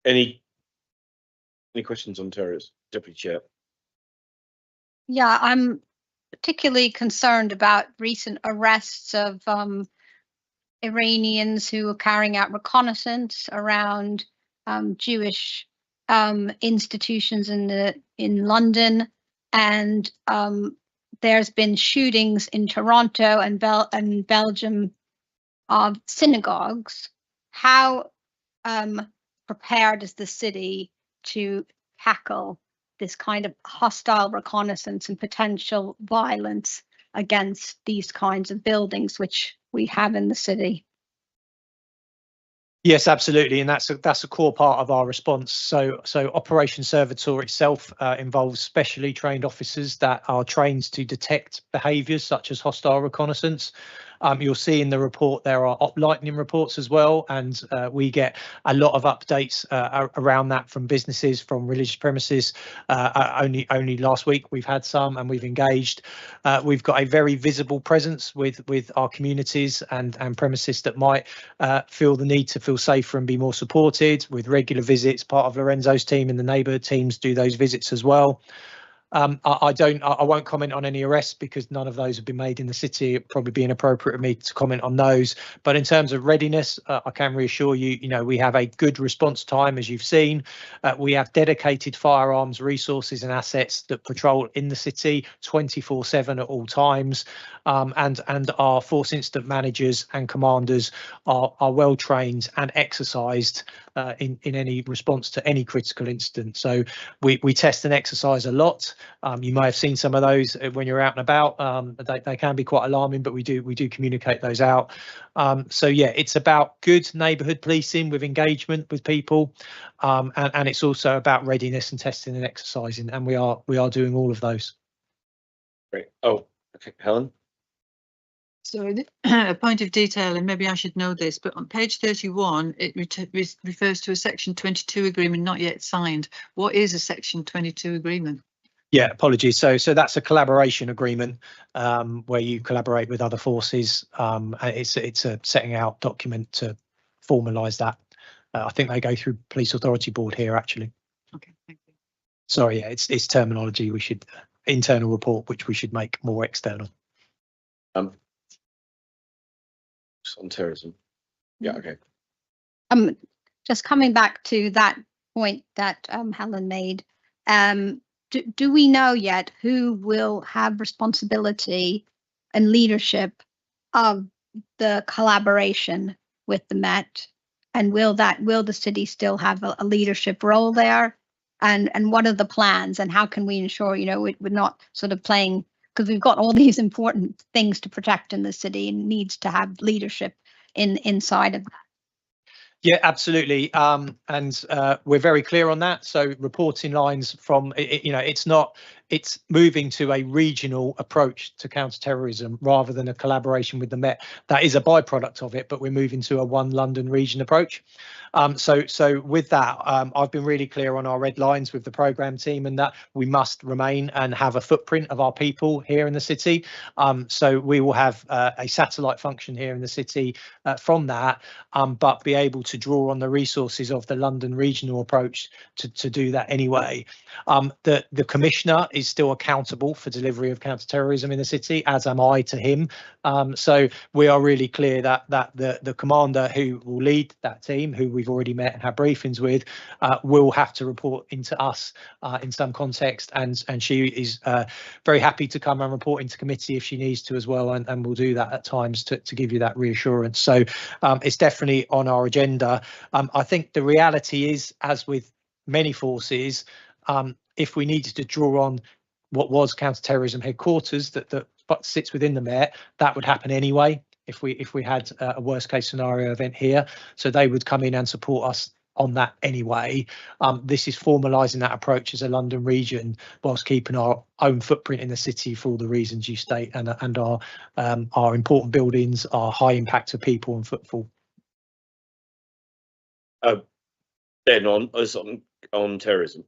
Any questions on terrorism, Deputy Chair? Yeah, I'm particularly concerned about recent arrests of Iranians who are carrying out reconnaissance around Jewish institutions in London, and there's been shootings in Toronto and Belgium of synagogues. How prepared is the city to tackle this kind of hostile reconnaissance and potential violence against these kinds of buildings which we have in the city? Yes, absolutely, and that's a core part of our response. So Operation Servitor itself involves specially trained officers that are trained to detect behaviours such as hostile reconnaissance. You'll see in the report there are lightning reports as well, and we get a lot of updates around that from businesses, from religious premises. Only last week we've had some, and we've engaged. We've got a very visible presence with our communities and premises that might feel the need to feel safer and be more supported, with regular visits. Part of Lorenzo's team and the neighbourhood teams do those visits as well. I won't comment on any arrests because none of those have been made in the city. It'd probably be inappropriate of me to comment on those. But in terms of readiness, I can reassure you, we have a good response time, as you've seen. We have dedicated firearms resources and assets that patrol in the city 24/7 at all times. And our force incident managers and commanders are well trained and exercised in any response to any critical incident. So we test and exercise a lot. You may have seen some of those when you're out and about. They can be quite alarming, but we do communicate those out. So yeah, it's about good neighbourhood policing with engagement with people, and it's also about readiness and testing and exercising, and we are doing all of those. Great. Oh, okay, Helen. So a point of detail, and maybe I should know this, but on page 31, it refers to a Section 22 agreement not yet signed. What is a Section 22 agreement? Yeah, apologies. So that's a collaboration agreement where you collaborate with other forces. It's a setting out document to formalise that. I think they go through Police Authority Board here, actually. Okay, thank you. Sorry, yeah, it's terminology. We should internal report, which we should make more external. On terrorism. Yeah, okay. Just coming back to that point that Helen made, do we know yet who will have responsibility and leadership of the collaboration with the Met, and will the city still have a leadership role there, and what are the plans, and how can we ensure we're not sort of playing, because we've got all these important things to protect in the city and needs to have leadership inside of that. Yeah, absolutely. And we're very clear on that. So reporting lines from, it's not it's moving to a regional approach to counter-terrorism rather than a collaboration with the Met. That is a byproduct of it, but we're moving to a one London region approach. So with that, I've been really clear on our red lines with the programme team, and that we must remain and have a footprint of our people here in the city. So we will have a satellite function here in the city from that, but be able to draw on the resources of the London regional approach to do that anyway. The Commissioner is still accountable for delivery of counter-terrorism in the city, as am I to him. So we are really clear that the commander who will lead that team, who we've already met and had briefings with, will have to report into us in some context, and she is very happy to come and report into committee if she needs to as well, and we'll do that at times to give you that reassurance. So it's definitely on our agenda. I think the reality is, as with many forces, if we needed to draw on what was counter-terrorism headquarters that sits within the Met, that would happen anyway if we had a worst case scenario event here. So they would come in and support us on that anyway. This is formalising that approach as a London region whilst keeping our own footprint in the city for all the reasons you state, and our important buildings, our high impact of people and footfall. Ben, on terrorism.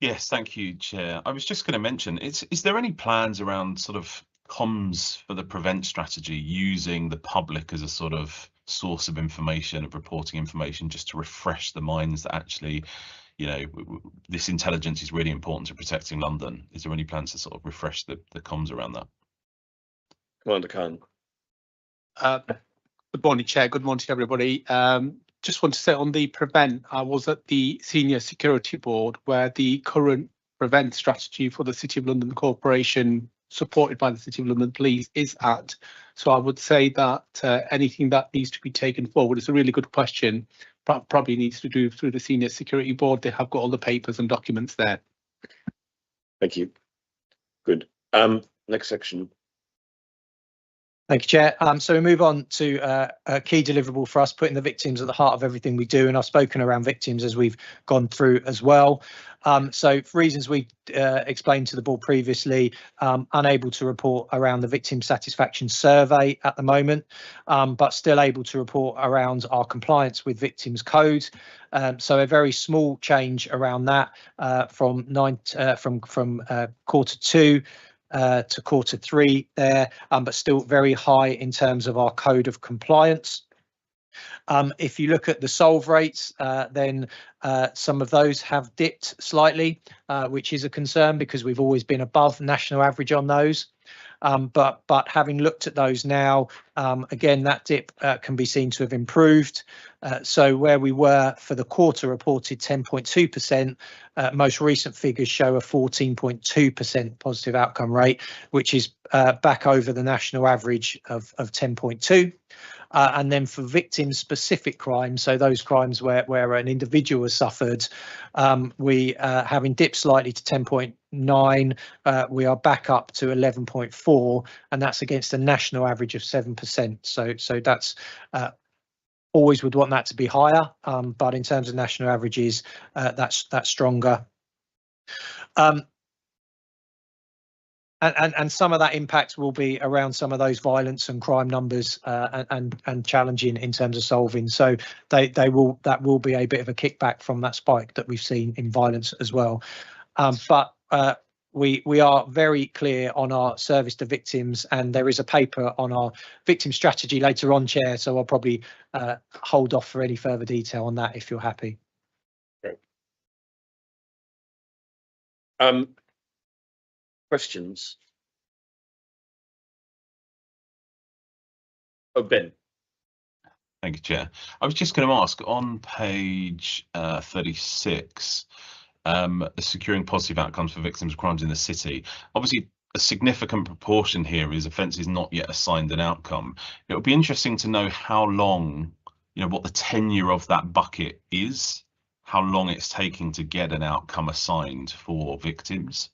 Yes, thank you, Chair. I was just going to mention, is there any plans around sort of comms for the prevent strategy, using the public as a sort of source of information, of reporting information, just to refresh the minds that actually, you know, this intelligence is really important to protecting London? Is there any plans to sort of refresh the comms around that? Commander Khan. Good morning, Chair. Good morning to everybody. Just want to say on the prevent, I was at the Senior Security Board where the current prevent strategy for the City of London Corporation, supported by the City of London Police, is at. So I would say that anything that needs to be taken forward is a really good question. Probably needs to do through the Senior Security Board. They have got all the papers and documents there. Thank you. Good. Next section. Thank you, Chair. So we move on to a key deliverable for us, putting the victims at the heart of everything we do. And I've spoken around victims as we've gone through as well. So for reasons we explained to the board previously, unable to report around the victim satisfaction survey at the moment, but still able to report around our compliance with victims code. So a very small change around that from quarter two to quarter three there, but still very high in terms of our code of compliance. If you look at the solve rates, then some of those have dipped slightly, which is a concern because we've always been above national average on those. But having looked at those now, again, that dip can be seen to have improved. So where we were for the quarter reported 10.2%, most recent figures show a 14.2% positive outcome rate, which is back over the national average of 10.2%. And then for victim specific crimes, so those crimes where an individual has suffered, we having dipped slightly to 10.9, we are back up to 11.4, and that's against a national average of 7%. So that's always would want that to be higher, but in terms of national averages, that's stronger. And some of that impact will be around some of those violence and crime numbers and challenging in terms of solving. So that will be a bit of a kickback from that spike that we've seen in violence as well. But we are very clear on our service to victims, and there is a paper on our victim strategy later on, Chair. So I'll probably hold off for any further detail on that if you're happy. Great. Questions? Oh, Ben. Thank you, Chair. I was just going to ask, on page 36, securing positive outcomes for victims of crimes in the city. Obviously, a significant proportion here is offences not yet assigned an outcome. It would be interesting to know how long, what the tenure of that bucket is, how long it's taking to get an outcome assigned for victims.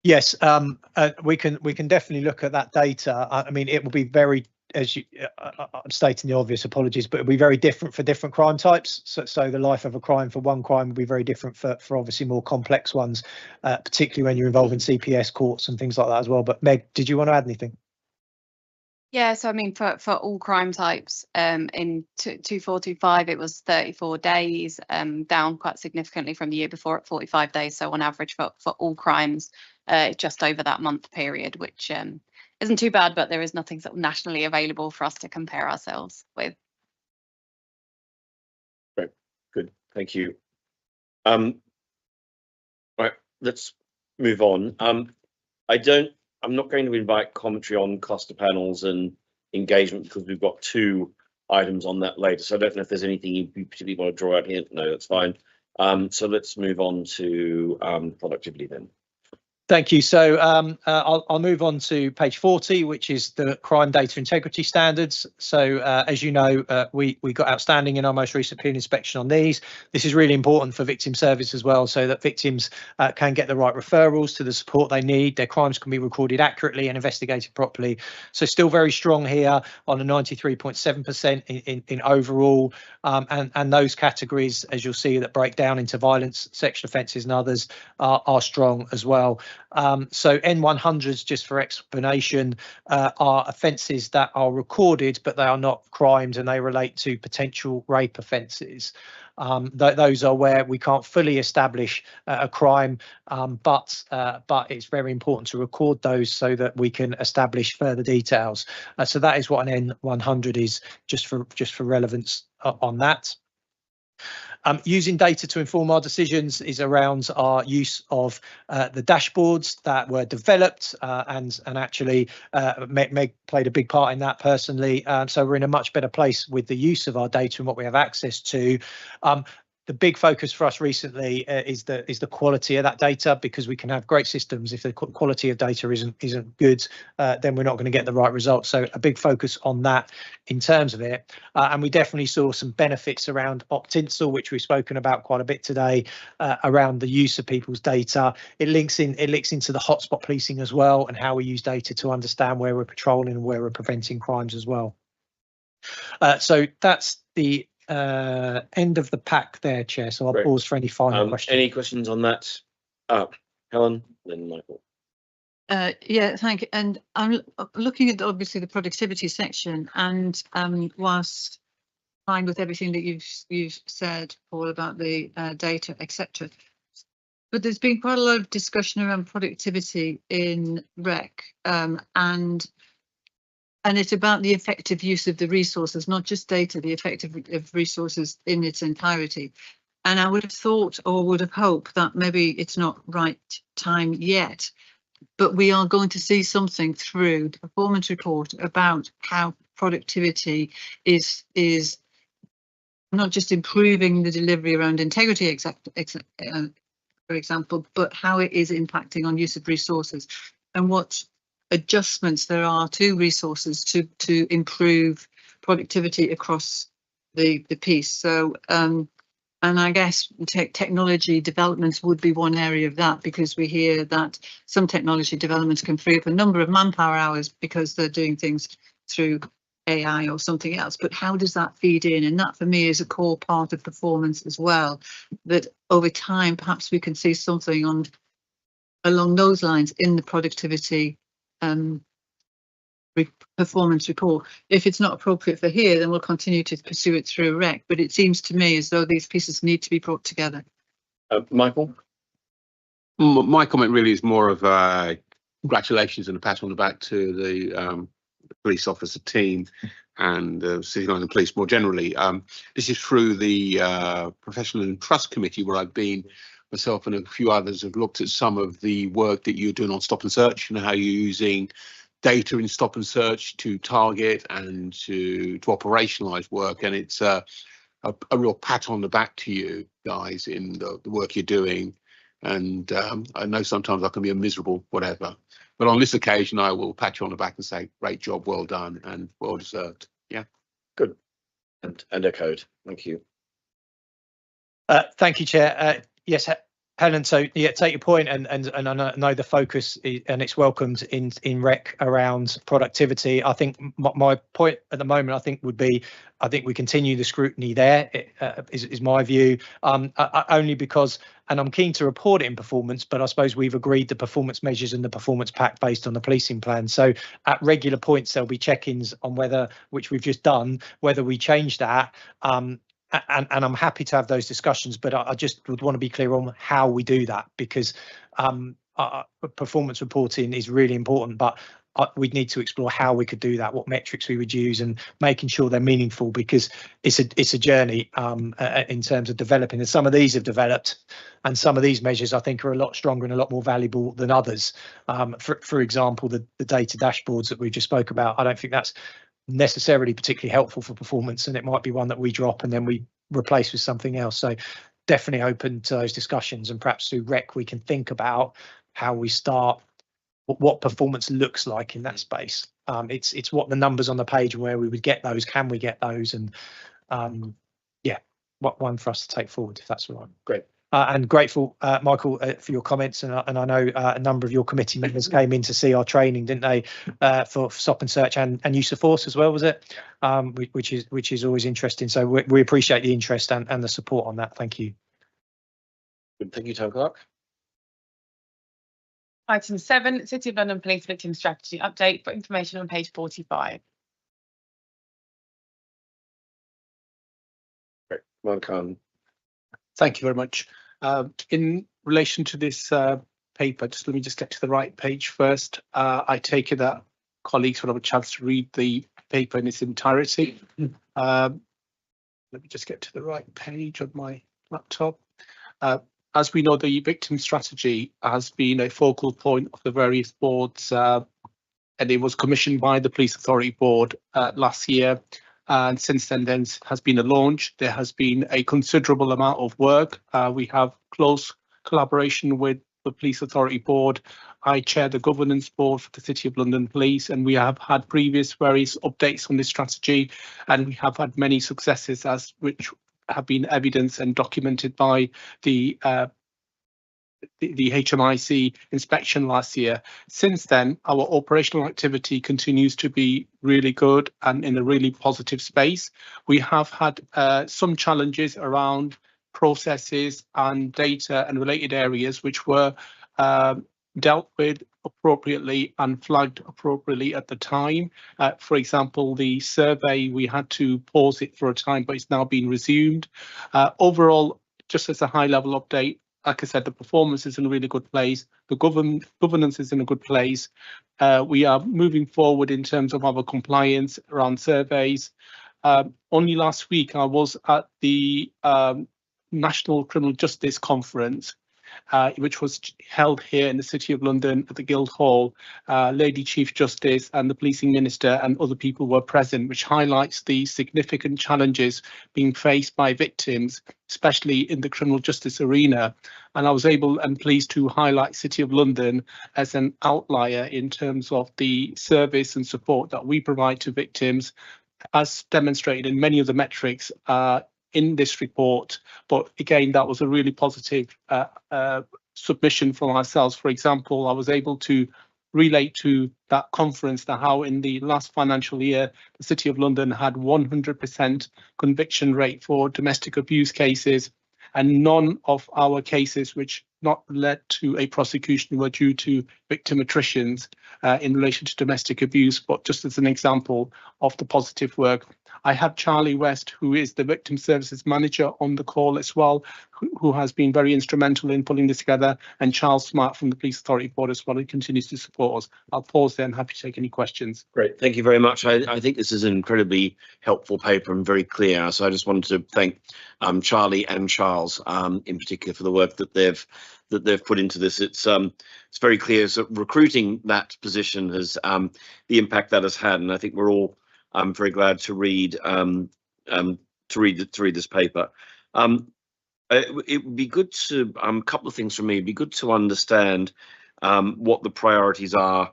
Yes, we can definitely look at that data. I mean, it will be very as you, I'm stating the obvious, apologies, but it'll be very different for different crime types. So the life of a crime for one crime will be very different for obviously more complex ones, particularly when you're involving CPS courts and things like that as well. But Meg, did you want to add anything? Yeah, so I mean, for all crime types, in 2425, it was 34 days, down quite significantly from the year before at 45 days. So on average for all crimes, just over that month period, which isn't too bad, but there is nothing sort of nationally available for us to compare ourselves with. Great, good, thank you. Right, let's move on. I'm not going to invite commentary on cluster panels and engagement because we've got 2 items on that later. So I don't know if there's anything you particularly want to draw out here. No, that's fine. So let's move on to productivity then. Thank you. So I'll move on to page 40, which is the crime data integrity standards. So as you know, we got outstanding in our most recent peer inspection on these. This is really important for victim service as well, so that victims can get the right referrals to the support they need. Their crimes can be recorded accurately and investigated properly. So still very strong here on a 93.7% in overall. And those categories, as you'll see, that break down into violence, sexual offences and others are strong as well. So N100s, just for explanation, are offences that are recorded, but they are not crimes and they relate to potential rape offences. Those are where we can't fully establish a crime, but it's very important to record those so that we can establish further details. So that is what an N100 is, just for relevance on that. Using data to inform our decisions is around our use of the dashboards that were developed and actually Meg played a big part in that personally. So we're in a much better place with the use of our data and what we have access to. The big focus for us recently is the quality of that data, because we can have great systems. If the quality of data isn't good, then we're not going to get the right results. So a big focus on that in terms of it. And we definitely saw some benefits around Optinsel, which we've spoken about quite a bit today, around the use of people's data. It links into the hotspot policing as well, and how we use data to understand where we're patrolling and where we're preventing crimes as well. So that's the end of the pack there, Chair. So I'll pause for any final questions. Any questions on that? Helen, then Michael. Yeah, thank you. And I'm looking at obviously the productivity section, and whilst fine with everything that you've said, Paul, about the data, etc. But there's been quite a lot of discussion around productivity in REC, and it's about the effective use of the resources, not just data, the effective of resources in its entirety. And I would have thought, or would have hoped, that maybe it's not right time yet, but we are going to see something through the performance report about how productivity is not just improving the delivery around integrity, for example, but how it is impacting on use of resources and what adjustments there are to resources to improve productivity across the piece. So and I guess technology developments would be one area of that, because we hear that some technology developments can free up a number of manpower hours because they're doing things through AI or something else. But how does that feed in? And that for me is a core part of performance as well, that over time perhaps we can see something along those lines in the productivity performance report. If it's not appropriate for here, then we'll continue to pursue it through REC. But it seems to me as though these pieces need to be brought together. Michael? My comment really is more of congratulations and a pat on the back to the police officer team and City London Police more generally. This is through the Professional and Trust Committee, where I've been myself and a few others have looked at some of the work that you're doing on stop and search and how you're using data in stop and search to target and to operationalize work. And it's a real pat on the back to you guys in the work you're doing. And I know sometimes I can be a miserable whatever, but on this occasion I will pat you on the back and say great job, well done and well deserved. Yeah, good. And echoed. Thank you. Thank you, Chair. Yes, Helen, so yeah, take your point, and I know the focus and it's welcomed in rec around productivity. I think my point at the moment, I think we continue the scrutiny there. Is my view, only because, and I'm keen to report it in performance, but I suppose we've agreed the performance measures and the performance pack based on the policing plan. So at regular points there'll be check-ins on which we've just done, whether we change that. And I'm happy to have those discussions, but I just would want to be clear on how we do that, because performance reporting is really important, but we'd need to explore how we could do that, what metrics we would use, and making sure they're meaningful, because it's a journey in terms of developing. And some of these have developed, and some of these measures I think are a lot stronger and a lot more valuable than others. For example, the data dashboards that we just spoke about, I don't think that's necessarily particularly helpful for performance, and it might be one that we drop and then we replace with something else. So definitely open to those discussions, and perhaps through rec we can think about how we start, what performance looks like in that space. It's what the numbers on the page, where we would get those, can we get those, and yeah, what one for us to take forward, if that's all right. Great. And grateful, Michael, for your comments, and I know a number of your committee members came in to see our training, didn't they, for stop and search and use of force as well, was it? Which is always interesting. So we appreciate the interest and the support on that. Thank you. Good. Thank you, Town Clerk. Item 7, City of London Police Victim Strategy Update, for information on page 45. Great. Well done. Thank you very much. In relation to this paper, let me get to the right page first. I take it that colleagues will have a chance to read the paper in its entirety. Let me just get to the right page on my laptop. As we know, the victim strategy has been a focal point of the various boards, and it was commissioned by the Police Authority Board last year. And since then, there has been a launch. There has been a considerable amount of work. We have close collaboration with the Police Authority Board. I chair the governance board for the City of London Police, and we have had previous various updates on this strategy, and we have had many successes, which have been evidenced and documented by the HMIC inspection last year. Since then, our operational activity continues to be really good and in a really positive space. We have had some challenges around processes and data and related areas, which were dealt with appropriately and flagged appropriately at the time. For example, the survey, we had to pause it for a time, but it's now been resumed. Overall, just as a high level update, like I said, the performance is in a really good place. The governance is in a good place. We are moving forward in terms of our compliance around surveys. Only last week, I was at the National Criminal Justice Conference, which was held here in the City of London at the Guildhall. Lady Chief Justice and the Policing Minister and other people were present, which highlights the significant challenges being faced by victims, especially in the criminal justice arena. And I was able and pleased to highlight City of London as an outlier in terms of the service and support that we provide to victims, as demonstrated in many of the metrics in this report. But again, that was a really positive submission from ourselves. For example, I was able to relate to that conference that how in the last financial year, the City of London had 100% conviction rate for domestic abuse cases, and none of our cases which not led to a prosecution were due to victim attritions in relation to domestic abuse. But just as an example of the positive work, I had Charlie West, who is the Victim Services Manager, on the call as well, who has been very instrumental in pulling this together, and Charles Smart from the Police Authority Board as well, who continues to support us. I'll pause there and happy to take any questions. Great, thank you very much. I think this is an incredibly helpful paper and very clear. So I just wanted to thank Charlie and Charles in particular for the work that they've put into this. It's very clear. So recruiting that position has the impact that has had, and I think we're all very glad to read this paper. It would be good to a couple of things from me. It'd be good to understand what the priorities are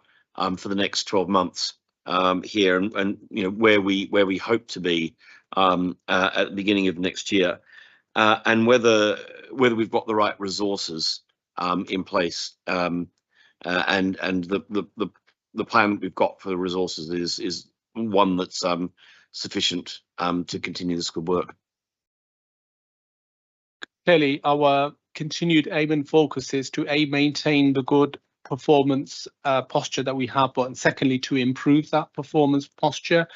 for the next 12 months here, and you know where we hope to be at the beginning of next year. and whether we've got the right resources in place, and the plan that we've got for the resources is one that's sufficient to continue this good work. Clearly, our continued aim and focus is to maintain the good performance posture that we have, but secondly, to improve that performance posture.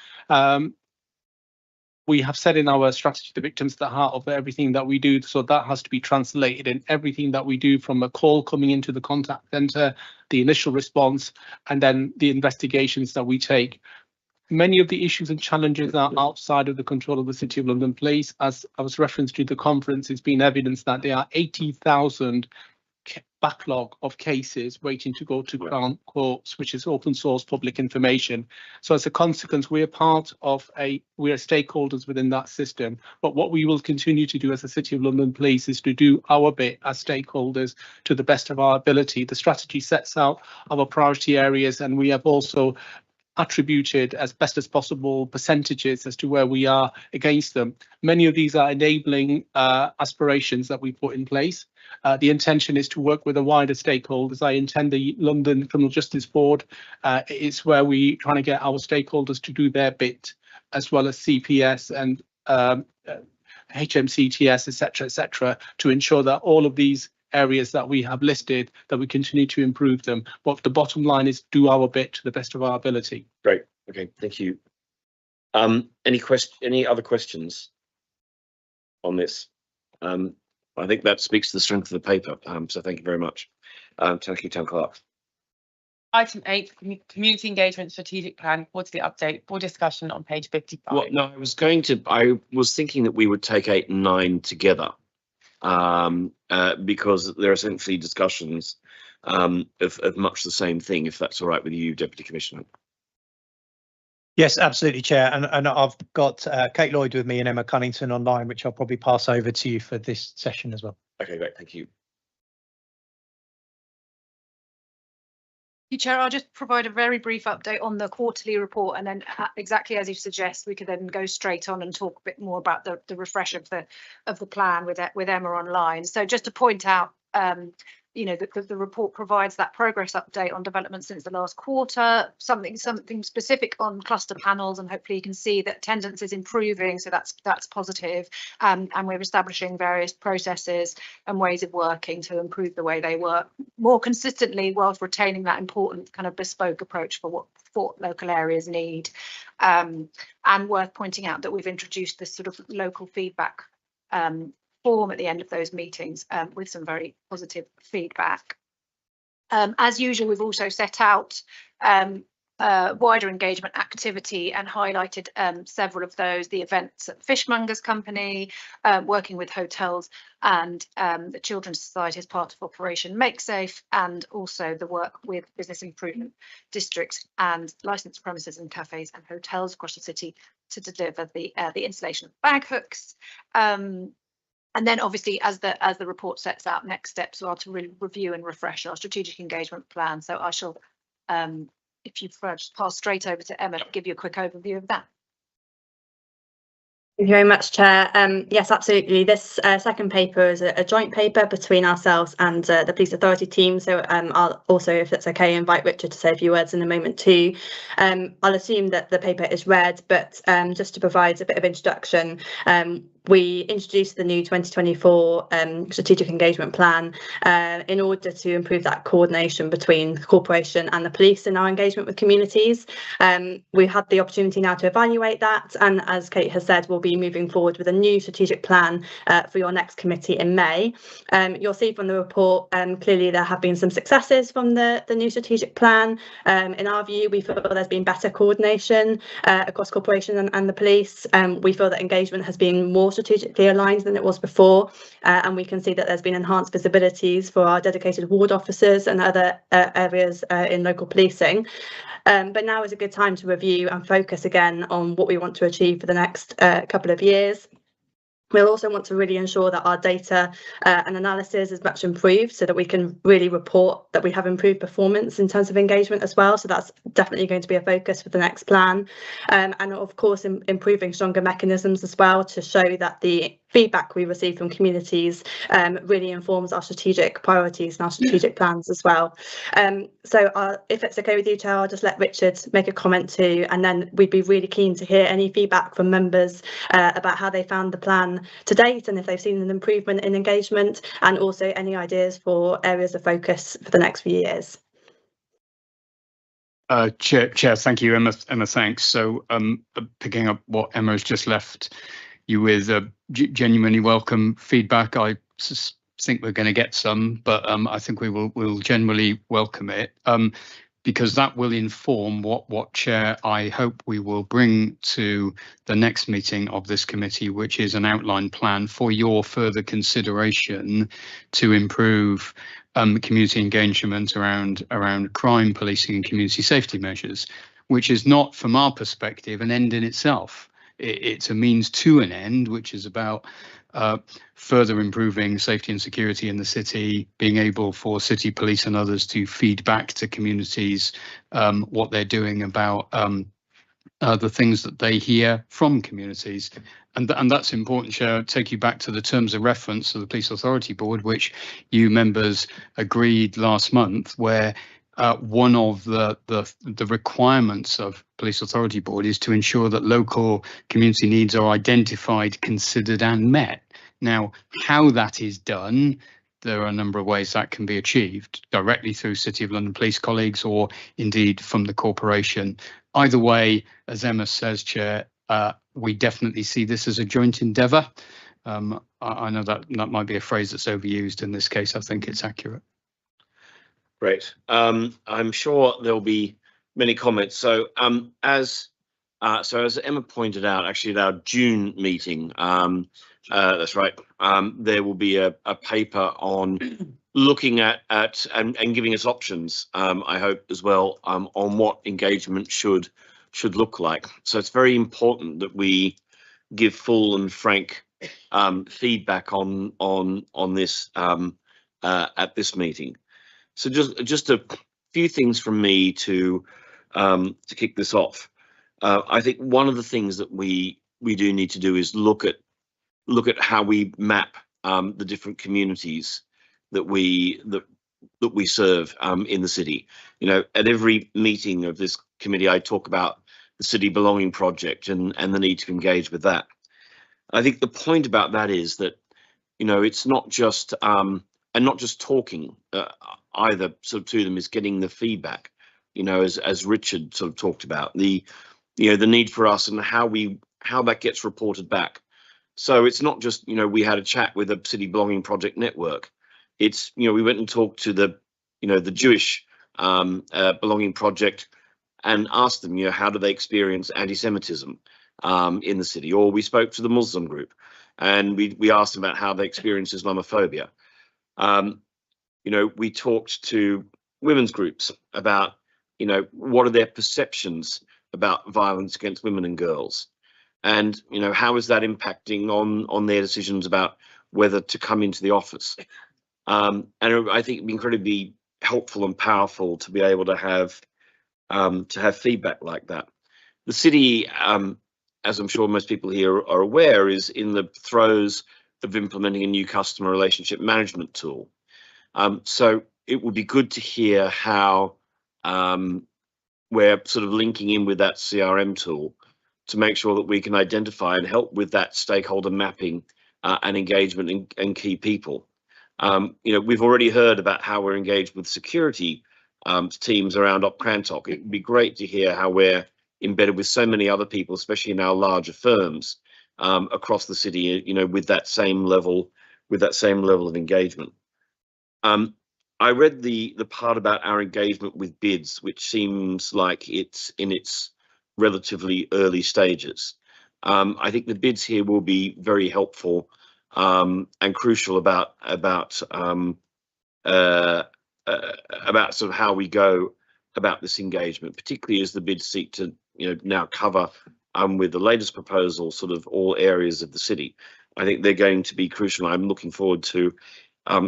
We have said in our strategy, the victims at the heart of everything that we do. So that has to be translated in everything that we do, from a call coming into the contact centre, the initial response, and then the investigations that we take. Many of the issues and challenges are outside of the control of the City of London Police. As I was referenced to the conference, it's been evidence that there are 80,000 backlog of cases waiting to go to Crown Courts, which is open source public information. So as a consequence, we are stakeholders within that system. But what we will continue to do as the City of London Police is to do our bit as stakeholders to the best of our ability. The strategy sets out our priority areas, and we have also attributed as best as possible percentages as to where we are against them. Many of these are enabling aspirations that we put in place. The intention is to work with the wider stakeholders. I intend the London Criminal Justice Board. It's where we trying to get our stakeholders to do their bit, as well as CPS and HMCTS, etc., to ensure that all of these areas that we have listed, that we continue to improve them. But the bottom line is do our bit to the best of our ability. Great. Okay. Thank you. Any other questions on this? I think that speaks to the strength of the paper. So thank you very much. Thank you, Town Clerk. Item 8, Community Engagement Strategic Plan, quarterly update for discussion on page 55. Well, no, I was thinking that we would take 8 and 9 together, because they're essentially discussions of much the same thing, if that's all right with you, Deputy Commissioner. Yes, absolutely, Chair. And I've got Kate Lloyd with me and Emma Cunnington online, which I'll probably pass over to you for this session as well. Okay, great. Thank you. Chair, I'll just provide a very brief update on the quarterly report, and then exactly as you suggest, we could then go straight on and talk a bit more about the refresh of the plan with Emma online. So just to point out, the report provides that progress update on development since the last quarter, something specific on cluster panels, and hopefully you can see that attendance is improving, so that's positive, and we're establishing various processes and ways of working to improve the way they work more consistently, whilst retaining that important kind of bespoke approach for what local areas need. And worth pointing out that we've introduced this sort of local feedback form at the end of those meetings with some very positive feedback. As usual, we've also set out wider engagement activity and highlighted several of those: the events at Fishmongers Company, working with hotels, and the Children's Society as part of Operation Make Safe, and also the work with business improvement districts and licensed premises and cafes and hotels across the city to deliver the installation of bag hooks. And then obviously, as the report sets out, next steps are to review and refresh our strategic engagement plan. So I shall, if you prefer, just pass straight over to Emma to give you a quick overview of that. Thank you very much, Chair. Yes, absolutely. This second paper is a joint paper between ourselves and the Police Authority team. So I'll also, if it's okay, invite Richard to say a few words in a moment too. I'll assume that the paper is read, but just to provide a bit of introduction, we introduced the new 2024 strategic engagement plan in order to improve that coordination between the corporation and the police in our engagement with communities. We've had the opportunity now to evaluate that, and as Kate has said, we'll be moving forward with a new strategic plan for your next committee in May. You'll see from the report, clearly there have been some successes from the new strategic plan. In our view, we feel there's been better coordination across corporation and the police. We feel that engagement has been more strategically aligned than it was before, and we can see that there's been enhanced visibilities for our dedicated ward officers and other areas in local policing. But now is a good time to review and focus again on what we want to achieve for the next couple of years. We'll also want to really ensure that our data and analysis is much improved, so that we can really report that we have improved performance in terms of engagement as well. So that's definitely going to be a focus for the next plan. And of course, improving stronger mechanisms as well to show that the feedback we receive from communities really informs our strategic priorities and our strategic plans as well. So if it's okay with you, Chair, I'll just let Richard make a comment too, and then we'd be really keen to hear any feedback from members about how they found the plan to date and if they've seen an improvement in engagement, and also any ideas for areas of focus for the next few years. Chair, thank you, Emma. Thanks. So picking up what Emma has just left you with, genuinely welcome feedback. I think we're going to get some, but I think we'll generally welcome it, because that will inform what Chair I hope we will bring to the next meeting of this committee, which is an outline plan for your further consideration to improve community engagement around crime policing and community safety measures, which is not, from our perspective, an end in itself. It's a means to an end, which is about further improving safety and security in the city, being able for city police and others to feed back to communities what they're doing about the things that they hear from communities. And that's important, Chair. I'll take you back to the terms of reference of the Police Authority Board, which you members agreed last month, where one of the requirements of Police Authority Board is to ensure that local community needs are identified, considered and met. Now, how that is done, there are a number of ways that can be achieved, directly through City of London police colleagues or indeed from the corporation. Either way, as Emma says, Chair, we definitely see this as a joint endeavour. I know that might be a phrase that's overused. In this case, I think it's accurate. Great. I'm sure there'll be many comments. So as Emma pointed out, actually at our June meeting, that's right, there will be a paper on looking at and giving us options, I hope as well, on what engagement should look like. So it's very important that we give full and frank feedback on this at this meeting. So just a few things from me to kick this off. I think one of the things that we do need to do is look at how we map the different communities that we serve in the city. You know, at every meeting of this committee, I talk about the City Belonging Project and the need to engage with that. I think the point about that is that, you know, it's not just and not just talking either sort of to them, is getting the feedback, you know, as Richard sort of talked about, the need for us and how that gets reported back. So it's not just, you know, we had a chat with the City Belonging Project network. It's, you know, we went and talked to the Jewish Belonging Project and asked them, you know, how do they experience anti-Semitism in the city? Or we spoke to the Muslim group and we asked them about how they experience Islamophobia. You know, we talked to women's groups about, you know, what are their perceptions about violence against women and girls, and, you know, how is that impacting on their decisions about whether to come into the office. And I think it'd be incredibly helpful and powerful to be able to have feedback like that. The city, as I'm sure most people here are aware, is in the throes of implementing a new customer relationship management tool. So it would be good to hear how we're sort of linking in with that CRM tool to make sure that we can identify and help with that stakeholder mapping and engagement and key people. You know, we've already heard about how we're engaged with security teams around Op Crantock. It'd be great to hear how we're embedded with so many other people, especially in our larger firms across the city, you know, with that same level of engagement. I read the part about our engagement with bids, which seems like it's in its relatively early stages. I think the bids here will be very helpful and crucial about sort of how we go about this engagement, particularly as the bids seek to, you know, now cover with the latest proposal sort of all areas of the city. I think they're going to be crucial. I'm looking forward to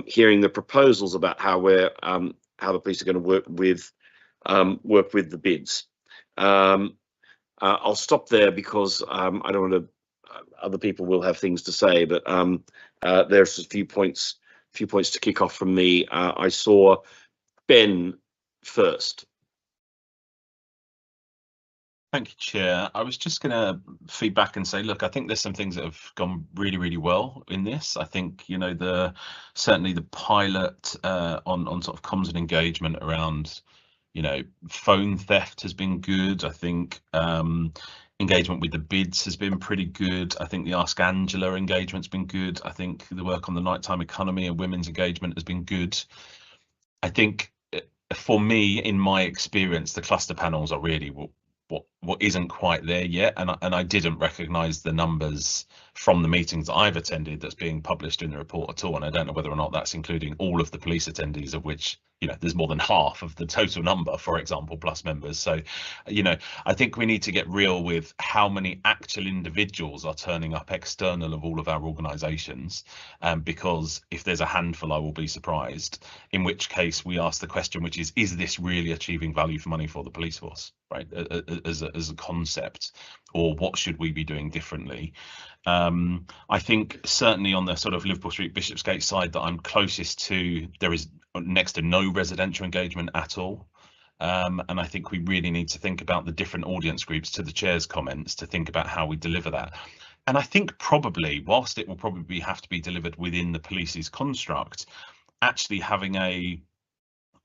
hearing the proposals about how the police are going to work with the bids. I'll stop there because I don't want to other people will have things to say, but there's a few points to kick off from me. I saw Ben first. Thank you, Chair. I was just going to feed back and say, look, I think there's some things that have gone really, really well in this. I think, you know, certainly the pilot on sort of comms and engagement around, you know, phone theft has been good. I think engagement with the bids has been pretty good. I think the Ask Angela engagement's been good. I think the work on the nighttime economy and women's engagement has been good. I think for me, in my experience, the cluster panels are really what isn't quite there yet, and I didn't recognise the numbers from the meetings that I've attended that's being published in the report at all, and I don't know whether or not that's including all of the police attendees, of which, you know, there's more than half of the total number, for example, plus members. So, you know, I think we need to get real with how many actual individuals are turning up external of all of our organisations, because if there's a handful, I will be surprised, in which case we ask the question, which is this really achieving value for money for the police force, right, as a concept, or what should we be doing differently? I think certainly on the sort of Liverpool Street Bishopsgate side that I'm closest to, there is next to no residential engagement at all. And I think we really need to think about the different audience groups, to the chair's comments, to think about how we deliver that. And I think probably, whilst it will probably have to be delivered within the police's construct, actually having a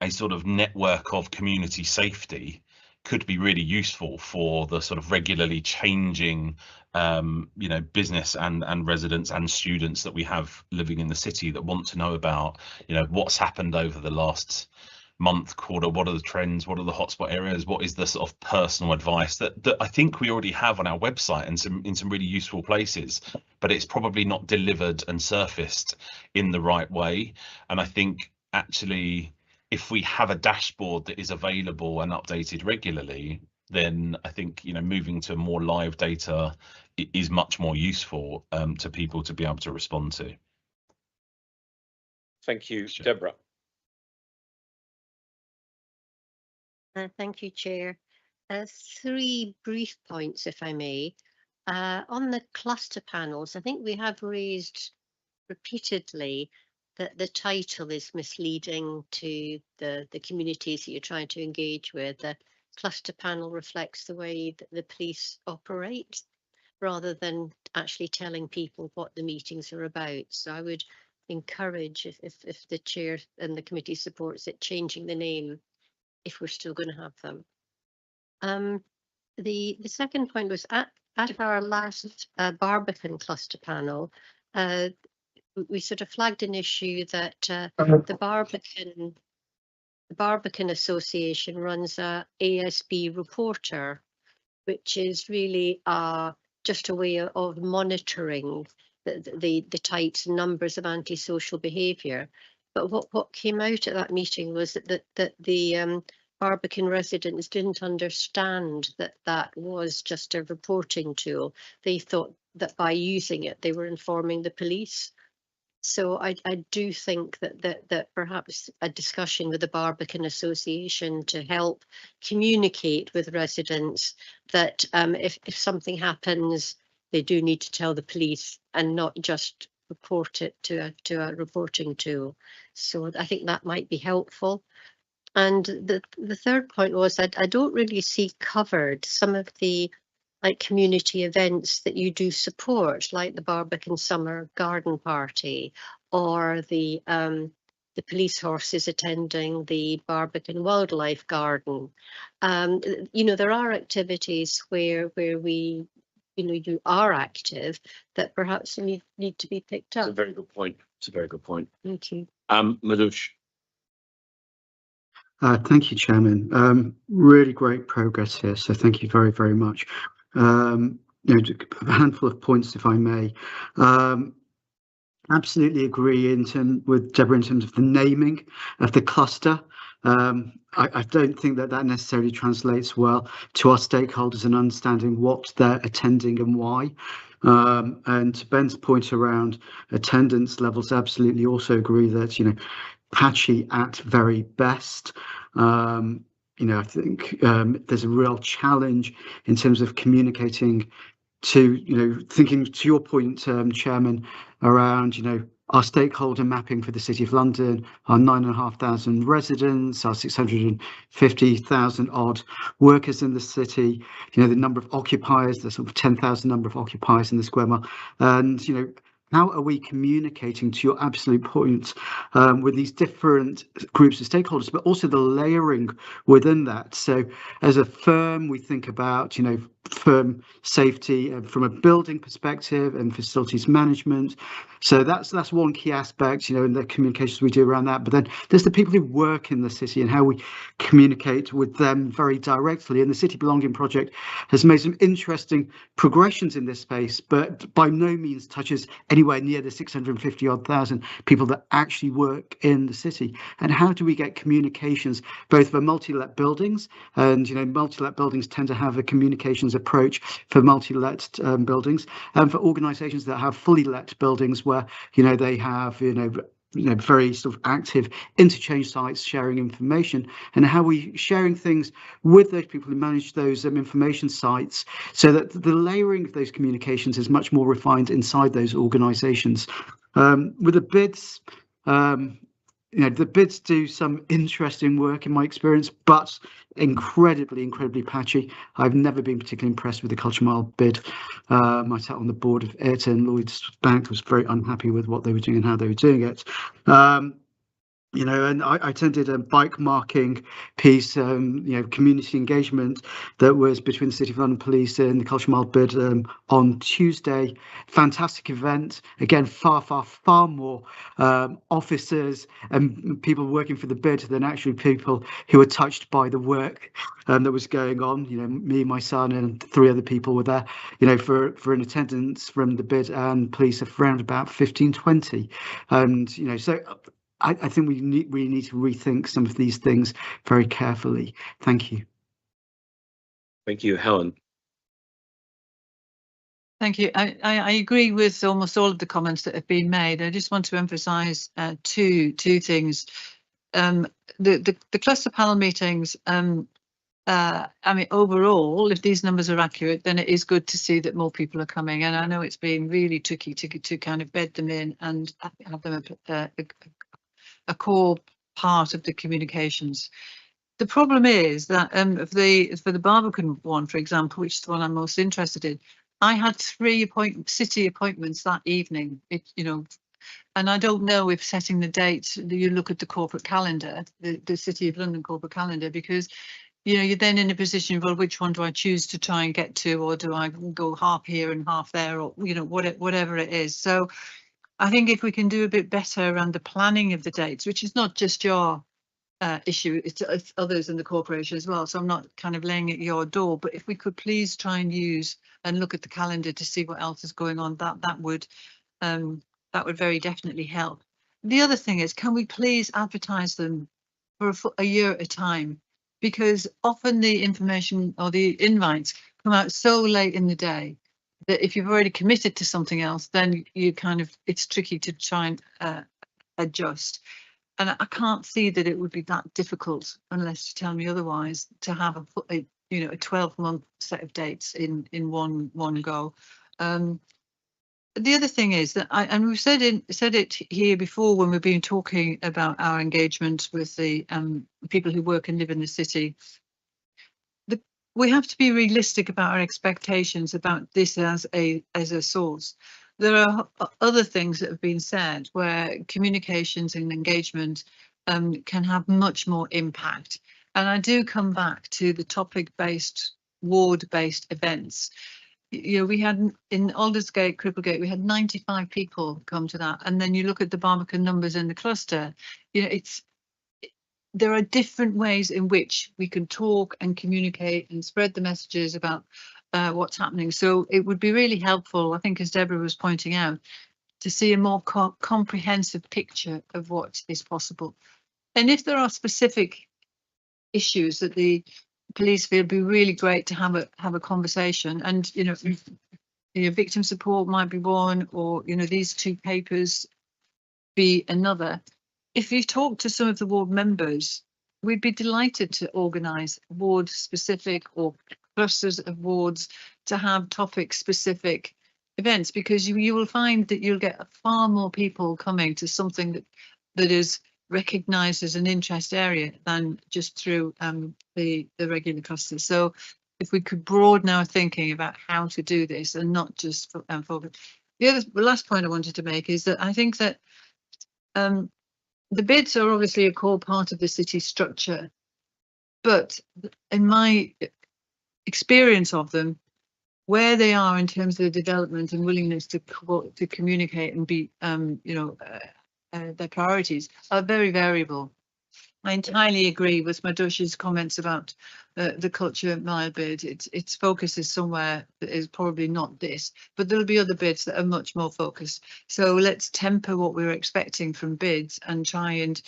sort of network of community safety could be really useful for the sort of regularly changing you know, business and residents and students that we have living in the city that want to know about, you know, what's happened over the last month, quarter, what are the trends, what are the hotspot areas, what is the sort of personal advice that I think we already have on our website and in some really useful places, but it's probably not delivered and surfaced in the right way. And I think actually, if we have a dashboard that is available and updated regularly, then I think, you know, moving to more live data is much more useful to people to be able to respond to. Thank you, Deborah. Thank you, Chair. 3 brief points, if I may. On the cluster panels, I think we have raised repeatedly that the title is misleading to the communities that you're trying to engage with. The cluster panel reflects the way that the police operate, rather than actually telling people what the meetings are about. So I would encourage, if the chair and the committee supports it, changing the name if we're still going to have them. The second point was at our last Barbican cluster panel, we sort of flagged an issue that the Barbican Association runs a ASB reporter, which is really just a way of monitoring the types and numbers of antisocial behaviour. But what came out at that meeting was that the Barbican residents didn't understand that was just a reporting tool. They thought that by using it, they were informing the police. So I do think that perhaps a discussion with the Barbican Association to help communicate with residents that if something happens, they do need to tell the police and not just report it to a reporting tool. So I think that might be helpful. And the third point was I don't really see covered some of the community events that you do support, like the Barbican Summer Garden Party, or the police horses attending the Barbican Wildlife Garden. You know, there are activities where we, you know, you are active that perhaps need to be picked up. It's a very good point. It's a very good point. Thank you. Madhush. Thank you, Chairman. Really great progress here, so thank you very, very much. You know, a handful of points, if I may. Absolutely agree with Deborah in terms of the naming of the cluster. I don't think that necessarily translates well to our stakeholders and understanding what they're attending and why. And to Ben's point around attendance levels, absolutely also agree that, you know, patchy at very best. You know, I think there's a real challenge in terms of communicating to thinking to your point, Chairman, around our stakeholder mapping for the City of London, our 9,500 residents, our 650,000 odd workers in the city, the number of occupiers, the sort of 10,000 number of occupiers in the square mile, and how are we communicating, to your absolute point, with these different groups of stakeholders, but also the layering within that? So as a firm, we think about, firm safety from a building perspective and facilities management. So that's one key aspect, in the communications we do around that. But then there's the people who work in the city and how we communicate with them very directly. And the City Belonging Project has made some interesting progressions in this space, but by no means touches anywhere near the 650 odd thousand people that actually work in the city. And how do we get communications both for multi-let buildings, and multi-let buildings tend to have a communications approach for multi-let buildings, and for organisations that have fully let buildings where they have very sort of active interchange sites sharing information, and how we sharing things with those people who manage those information sites, so that the layering of those communications is much more refined inside those organisations. With the bids, the bids do some interesting work in my experience, but incredibly patchy. I've never been particularly impressed with the Culture Mile bid. I sat on the board of it, and Lloyds Bank was very unhappy with what they were doing and how they were doing it. And I attended a bike marking piece, community engagement that was between the City of London Police and the Culture Mile bid on Tuesday. Fantastic event. Again, far more officers and people working for the bid than actually people who were touched by the work that was going on. Me, my son, and 3 other people were there. For an attendance from the bid and police of around about 15-20, and so. I think we need to rethink some of these things very carefully. Thank you. Thank you, Helen. Thank you. I agree with almost all of the comments that have been made. I just want to emphasise two things. The cluster panel meetings. Overall, if these numbers are accurate, then it is good to see that more people are coming. And I know it's been really tricky to kind of bed them in and have them a core part of the communications. The problem is that for the Barbican one, for example, which is the one I'm most interested in, I had 3 city appointments that evening. And I don't know if setting the dates, you look at the corporate calendar, the City of London corporate calendar, because you're then in a position, well, which one do I choose to try and get to, or do I go half here and half there, or whatever it is. So I think if we can do a bit better around the planning of the dates, which is not just your issue, it's others in the corporation as well. So I'm not kind of laying at your door, but if we could please try and use and look at the calendar to see what else is going on, that would very definitely help. The other thing is, can we please advertise them for a year at a time? Because often the information or the invites come out so late in the day that if you've already committed to something else, then it's tricky to try and adjust. And I can't see that it would be that difficult, unless you tell me otherwise, to have a 12-month set of dates in one go. The other thing is that and we've said it here before when we've been talking about our engagement with the people who work and live in the city. We have to be realistic about our expectations about this as a source. There are other things that have been said where communications and engagement can have much more impact. And I do come back to the topic-based, ward-based events. We had in Aldersgate, Cripplegate, we had 95 people come to that. And then you look at the Barbican numbers in the cluster, there are different ways in which we can talk and communicate and spread the messages about what's happening. So it would be really helpful, I think, as Deborah was pointing out, to see a more comprehensive picture of what is possible. And if there are specific issues that the police feel, it'd be really great to have a conversation. And victim support might be one, or these 2 papers be another. If you talk to some of the ward members, we'd be delighted to organise ward-specific or clusters of wards to have topic specific events, because you will find that you'll get far more people coming to something that is recognised as an interest area than just through the regular clusters. So if we could broaden our thinking about how to do this and not just focus. The last point I wanted to make is that I think that the bids are obviously a core part of the city structure, but in my experience of them, where they are in terms of the development and willingness to communicate and be, their priorities are very variable. I entirely agree with Madush's comments about the culture mile bid. Its focus is somewhere that is probably not this, but there'll be other bids that are much more focused. So let's temper what we're expecting from bids and try and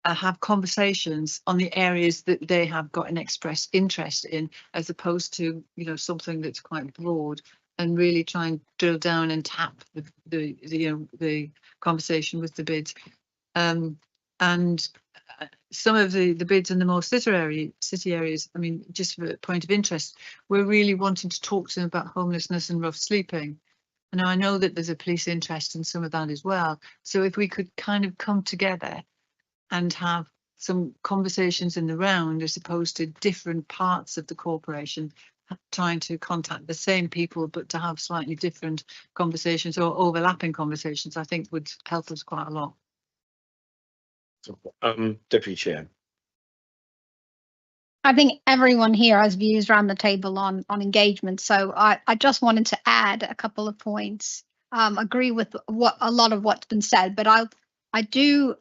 have conversations on the areas that they have got an express interest in, as opposed to something that's quite broad, and really try and drill down and tap the conversation with the bids. And some of the bids in the more city areas, I mean, just for a point of interest, we're really wanting to talk to them about homelessness and rough sleeping. And I know that there's a police interest in some of that as well. So if we could kind of come together and have some conversations in the round, as opposed to different parts of the corporation trying to contact the same people, but to have slightly different conversations or overlapping conversations, I think would help us quite a lot. Deputy Chair. I think everyone here has views around the table on engagement. So I just wanted to add a couple of points. Agree with a lot of what's been said, but I do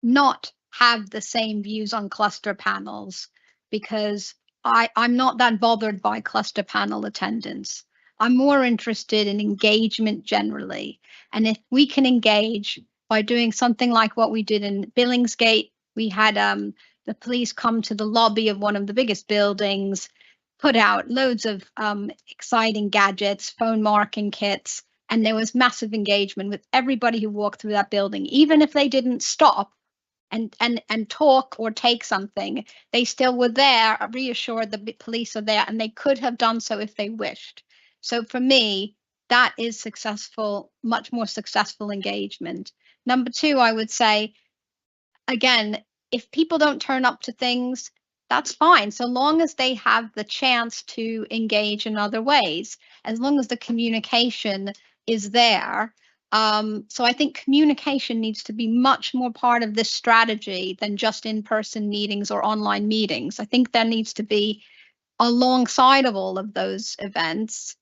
not have the same views on cluster panels, because I'm not that bothered by cluster panel attendance. I'm more interested in engagement generally. And if we can engage by doing something like what we did in Billingsgate, we had the police come to the lobby of one of the biggest buildings, put out loads of exciting gadgets, phone marking kits, and there was massive engagement with everybody who walked through that building. Even if they didn't stop and talk or take something, they still were there, reassured the police are there, and they could have done so if they wished. So for me, that is successful, much more successful engagement. Number two, I would say, again, if people don't turn up to things, that's fine, so long as they have the chance to engage in other ways, as long as the communication is there. So I think communication needs to be much more part of this strategy than just in-person meetings or online meetings. I think there needs to be, alongside of all of those events,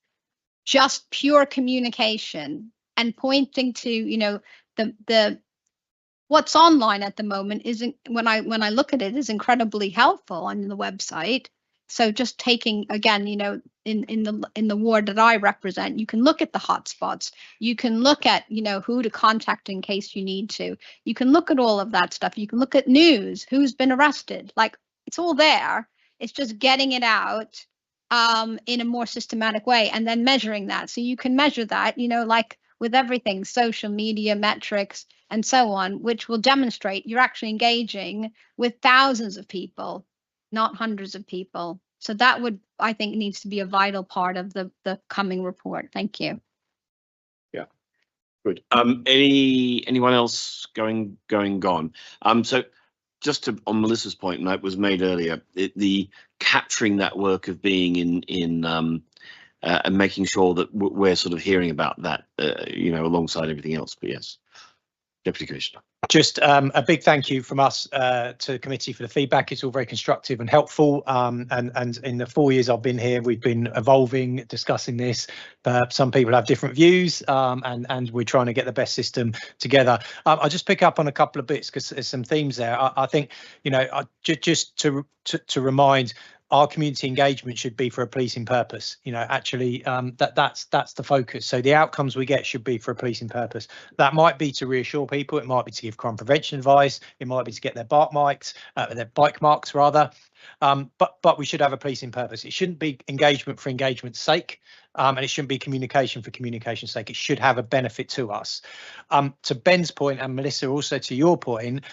just pure communication and pointing to, the what's online at the moment isn't, when I look at it, is incredibly helpful on the website. So just taking, again, in the ward that I represent, you can look at the hotspots. You can look at, who to contact in case you need to. You can look at all of that stuff. You can look at news, who's been arrested. Like, it's all there. It's just getting it out in a more systematic way and then measuring that. So you can measure that, like with everything, social media metrics and so on, which will demonstrate you're actually engaging with thousands of people, not hundreds of people. So that would, I think, needs to be a vital part of the coming report. Thank you. Yeah, good. Anyone else going gone? So just on Melissa's point, and that was made earlier, the capturing that work of being in and making sure that we're sort of hearing about that, alongside everything else. But yes, Deputy Commissioner. Just a big thank you from us to the committee for the feedback. It's all very constructive and helpful. And in the 4 years I've been here, we've been evolving, discussing this. Some people have different views, and we're trying to get the best system together. I'll just pick up on a couple of bits because there's some themes there. I think, just to remind, our community engagement should be for a policing purpose. Actually, that's the focus. So the outcomes we get should be for a policing purpose. That might be to reassure people. It might be to give crime prevention advice. It might be to get their bike marks rather. But we should have a policing purpose. It shouldn't be engagement for engagement's sake, and it shouldn't be communication for communication's sake. It should have a benefit to us. To Ben's point, and Melissa, also to your point,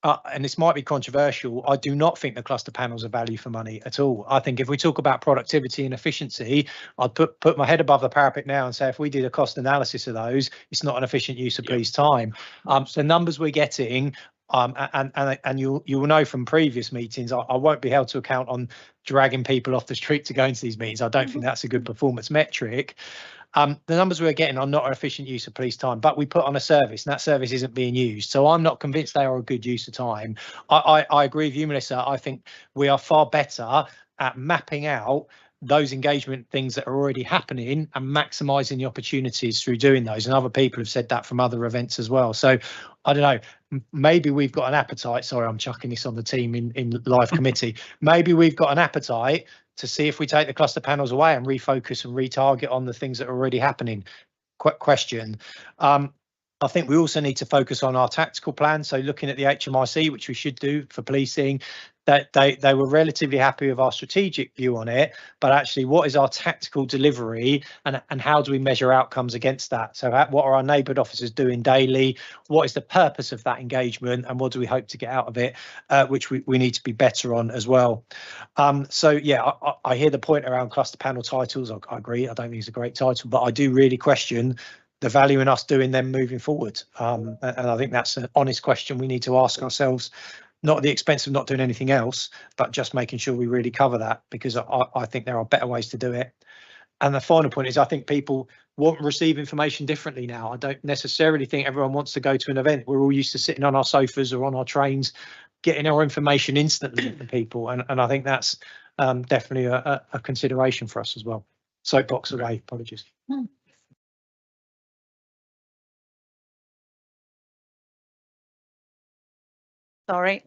and this might be controversial, I do not think the cluster panels are value for money at all. I think if we talk about productivity and efficiency, I'd put my head above the parapet now and say if we did a cost analysis of those, it's not an efficient use of police time. So the numbers we're getting, and you will know from previous meetings, I won't be held to account on dragging people off the street to go into these meetings. I don't think that's a good performance metric. The numbers we're getting are not an efficient use of police time, but we put on a service and that service isn't being used. So I'm not convinced they are a good use of time. I agree with you, Melissa. I think we are far better at mapping out those engagement things that are already happening and maximising the opportunities through doing those. And other people have said that from other events as well. So I don't know, maybe we've got an appetite. Sorry, I'm chucking this on the team in live committee. Maybe we've got an appetite to see if we take the cluster panels away and refocus and retarget on the things that are already happening. Question. I think we also need to focus on our tactical plan. So looking at the HMRC, which we should do for policing, that they were relatively happy with our strategic view on it, but actually what is our tactical delivery and how do we measure outcomes against that? So what are our neighbourhood officers doing daily? What is the purpose of that engagement and what do we hope to get out of it, which we need to be better on as well. So yeah, I hear the point around cluster panel titles. I agree. I don't think it's a great title, but I do really question the value in us doing them moving forward. And I think that's an honest question we need to ask ourselves, not at the expense of not doing anything else, but just making sure we really cover that, because I think there are better ways to do it. And the final point is I think people want to receive information differently now. I don't necessarily think everyone wants to go to an event. We're all used to sitting on our sofas or on our trains, getting our information instantly from people. And I think that's definitely a consideration for us as well. Soapbox away, apologies. Sorry.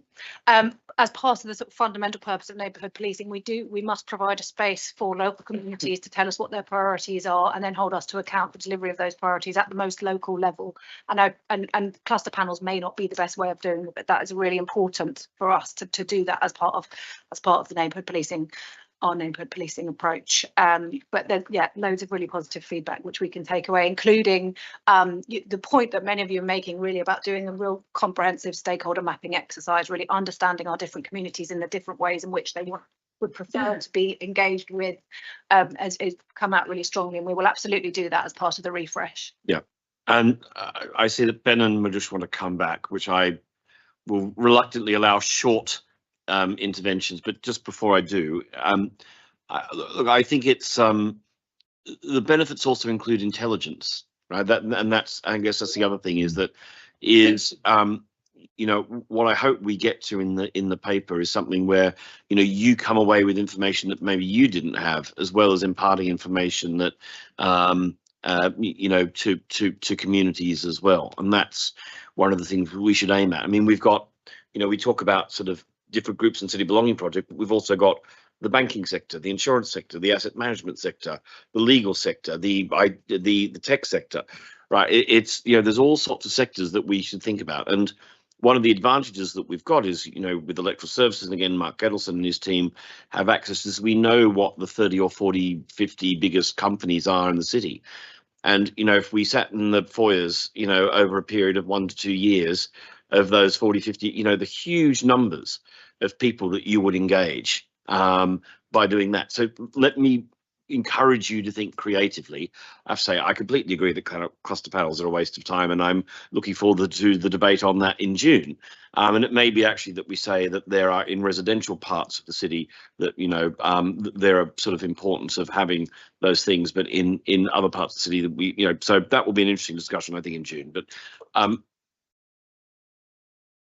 As part of the sort of fundamental purpose of neighbourhood policing, we must provide a space for local communities to tell us what their priorities are and then hold us to account for delivery of those priorities at the most local level. And cluster panels may not be the best way of doing it, but that is really important for us to do that as part of the neighbourhood policing. Our neighbourhood policing approach, but then loads of really positive feedback which we can take away, including the point that many of you are making really about doing a real comprehensive stakeholder mapping exercise, really understanding our different communities in the different ways in which they would prefer to be engaged with, has come out really strongly, and we will absolutely do that as part of the refresh. Yeah, and I see that Ben and Madush want to come back, which I will reluctantly allow short interventions, but just before I do, look, I think it's the benefits also include intelligence, right? That's I guess that's the other thing is you know, what I hope we get to in the paper is something where, you know, you come away with information that maybe you didn't have, as well as imparting information that you know, to communities as well. And that's one of the things we should aim at. I mean, we've got, you know, we talk about sort of different groups and city belonging project, but we've also got the banking sector, the insurance sector, the asset management sector, the legal sector, the tech sector, right? It's, you know, there's all sorts of sectors that we should think about. And one of the advantages that we've got is, you know, with electoral services, and again, Mark Edelson and his team have access to this. We know what the 30 or 40, 50 biggest companies are in the city. And, you know, if we sat in the foyers, you know, over a period of 1 to 2 years of those 40, 50, you know, the huge numbers of people that you would engage by doing that. So let me encourage you to think creatively. I have to say, I completely agree that kind of cluster panels are a waste of time, and I'm looking forward to the debate on that in June. And it may be actually that we say that there are in residential parts of the city that, you know, there are sort of importance of having those things, but in other parts of the city that we, you know, so that will be an interesting discussion, I think, in June. But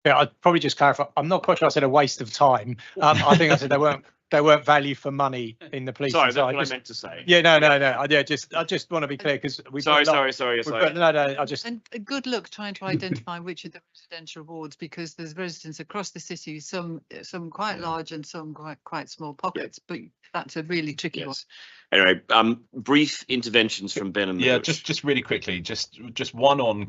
yeah, I'd probably just clarify. I'm not quite sure I said a waste of time. I think I said they weren't value for money in the police. Sorry, that's what I meant to say. Yeah, no. I just want to be clear because we. Sorry. No. I just. And a good look trying to identify which are the residential wards, because there's residents across the city, some quite large and some quite small pockets. But That's a really tricky one. Yes. Anyway, brief interventions from Ben and Yeah, Madhush. just really quickly, just one on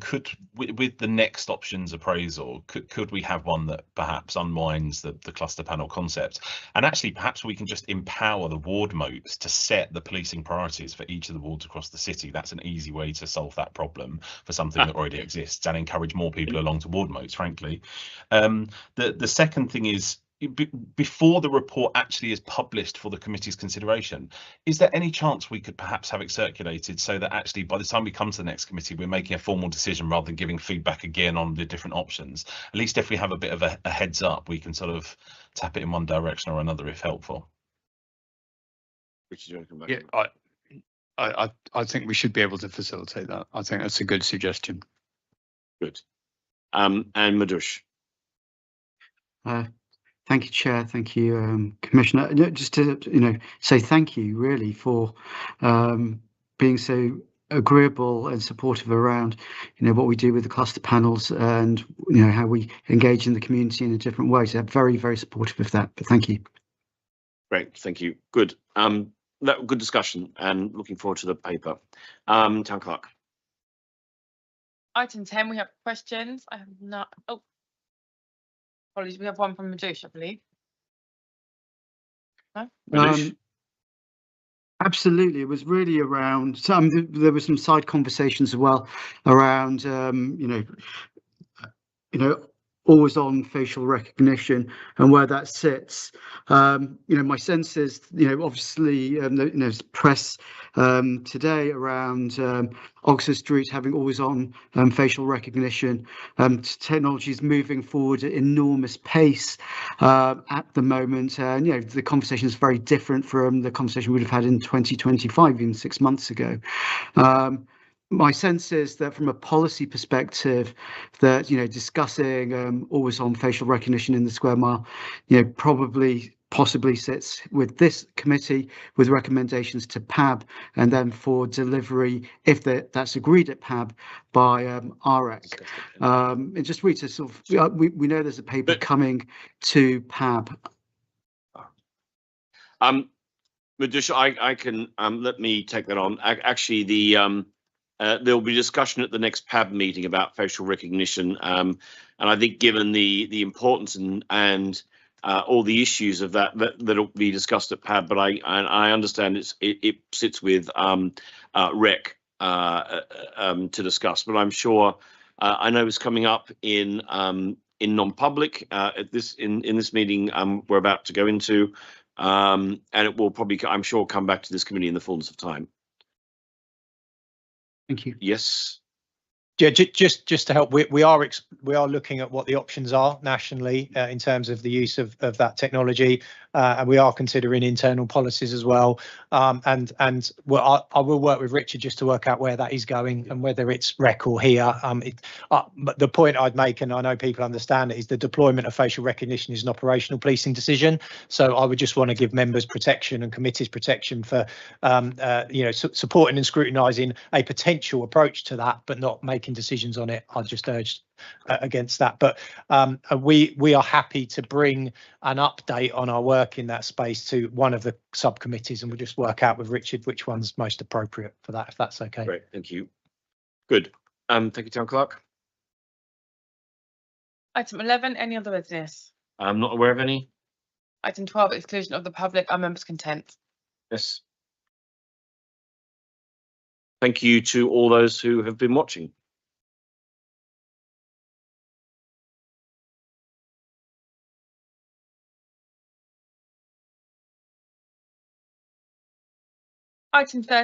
with the next options appraisal, could we have one that perhaps unwinds the cluster panel concept, and actually perhaps we can just empower the ward motes to set the policing priorities for each of the wards across the city. That's an easy way to solve that problem for something that already exists and encourage more people along to ward motes, frankly. The second thing is, before the report actually is published for the committee's consideration, is there any chance we could perhaps have it circulated so that actually by the time we come to the next committee, we're making a formal decision rather than giving feedback again on the different options? At least if we have a bit of a heads up, we can sort of tap it in one direction or another if helpful. Richard, do you want to come back? Yeah, I think we should be able to facilitate that. I think that's a good suggestion. Good. And Madhush. Thank you, Chair. Thank you, Commissioner. Just to say thank you really for being so agreeable and supportive around what we do with the cluster panels and how we engage in the community in a different way. So very, very supportive of that. But thank you. Great, thank you. Good. Good discussion and looking forward to the paper. Town Clerk. Item 10, we have questions. I have not. Oh, apologies. We have one from Madhush, I believe. No? Absolutely, it was really around there were some side conversations as well around always on facial recognition and where that sits. My sense is obviously there's press today around Oxford Street having always on facial recognition. Technology is moving forward at enormous pace at the moment, and the conversation is very different from the conversation we would have had in 2025, even 6 months ago. My sense is that from a policy perspective, that discussing always on facial recognition in the square mile, possibly sits with this committee with recommendations to PAB, and then for delivery, if that's agreed at PAB, by REC. And just really to sort of, we know there's a paper coming to PAB. Madhush, I can let me take that on. Actually, there will be discussion at the next PAB meeting about facial recognition, and I think given the importance and all the issues of that'll be discussed at PAB, but I understand it sits with REC to discuss. But I'm sure I know it's coming up in non-public at this in this meeting we're about to go into, and it will probably, I'm sure, come back to this committee in the fullness of time. Thank you. Yes. Yeah, just to help, we are looking at what the options are nationally in terms of the use of that technology, and we are considering internal policies as well. And I will work with Richard just to work out where that is going and whether it's REC or here. But the point I'd make, and I know people understand it, is the deployment of facial recognition is an operational policing decision. So I would just want to give members protection and committees protection for supporting and scrutinising a potential approach to that, but not making decisions on it. I just urged against that. But we are happy to bring an update on our work in that space to one of the subcommittees, and we'll just work out with Richard which one's most appropriate for that, if that's okay. Great, thank you. Good. Thank you, Town Clerk. Item 11, any other business? I'm not aware of any. Item 12, exclusion of the public. Are members content? Yes. Thank you to all those who have been watching. Item 13.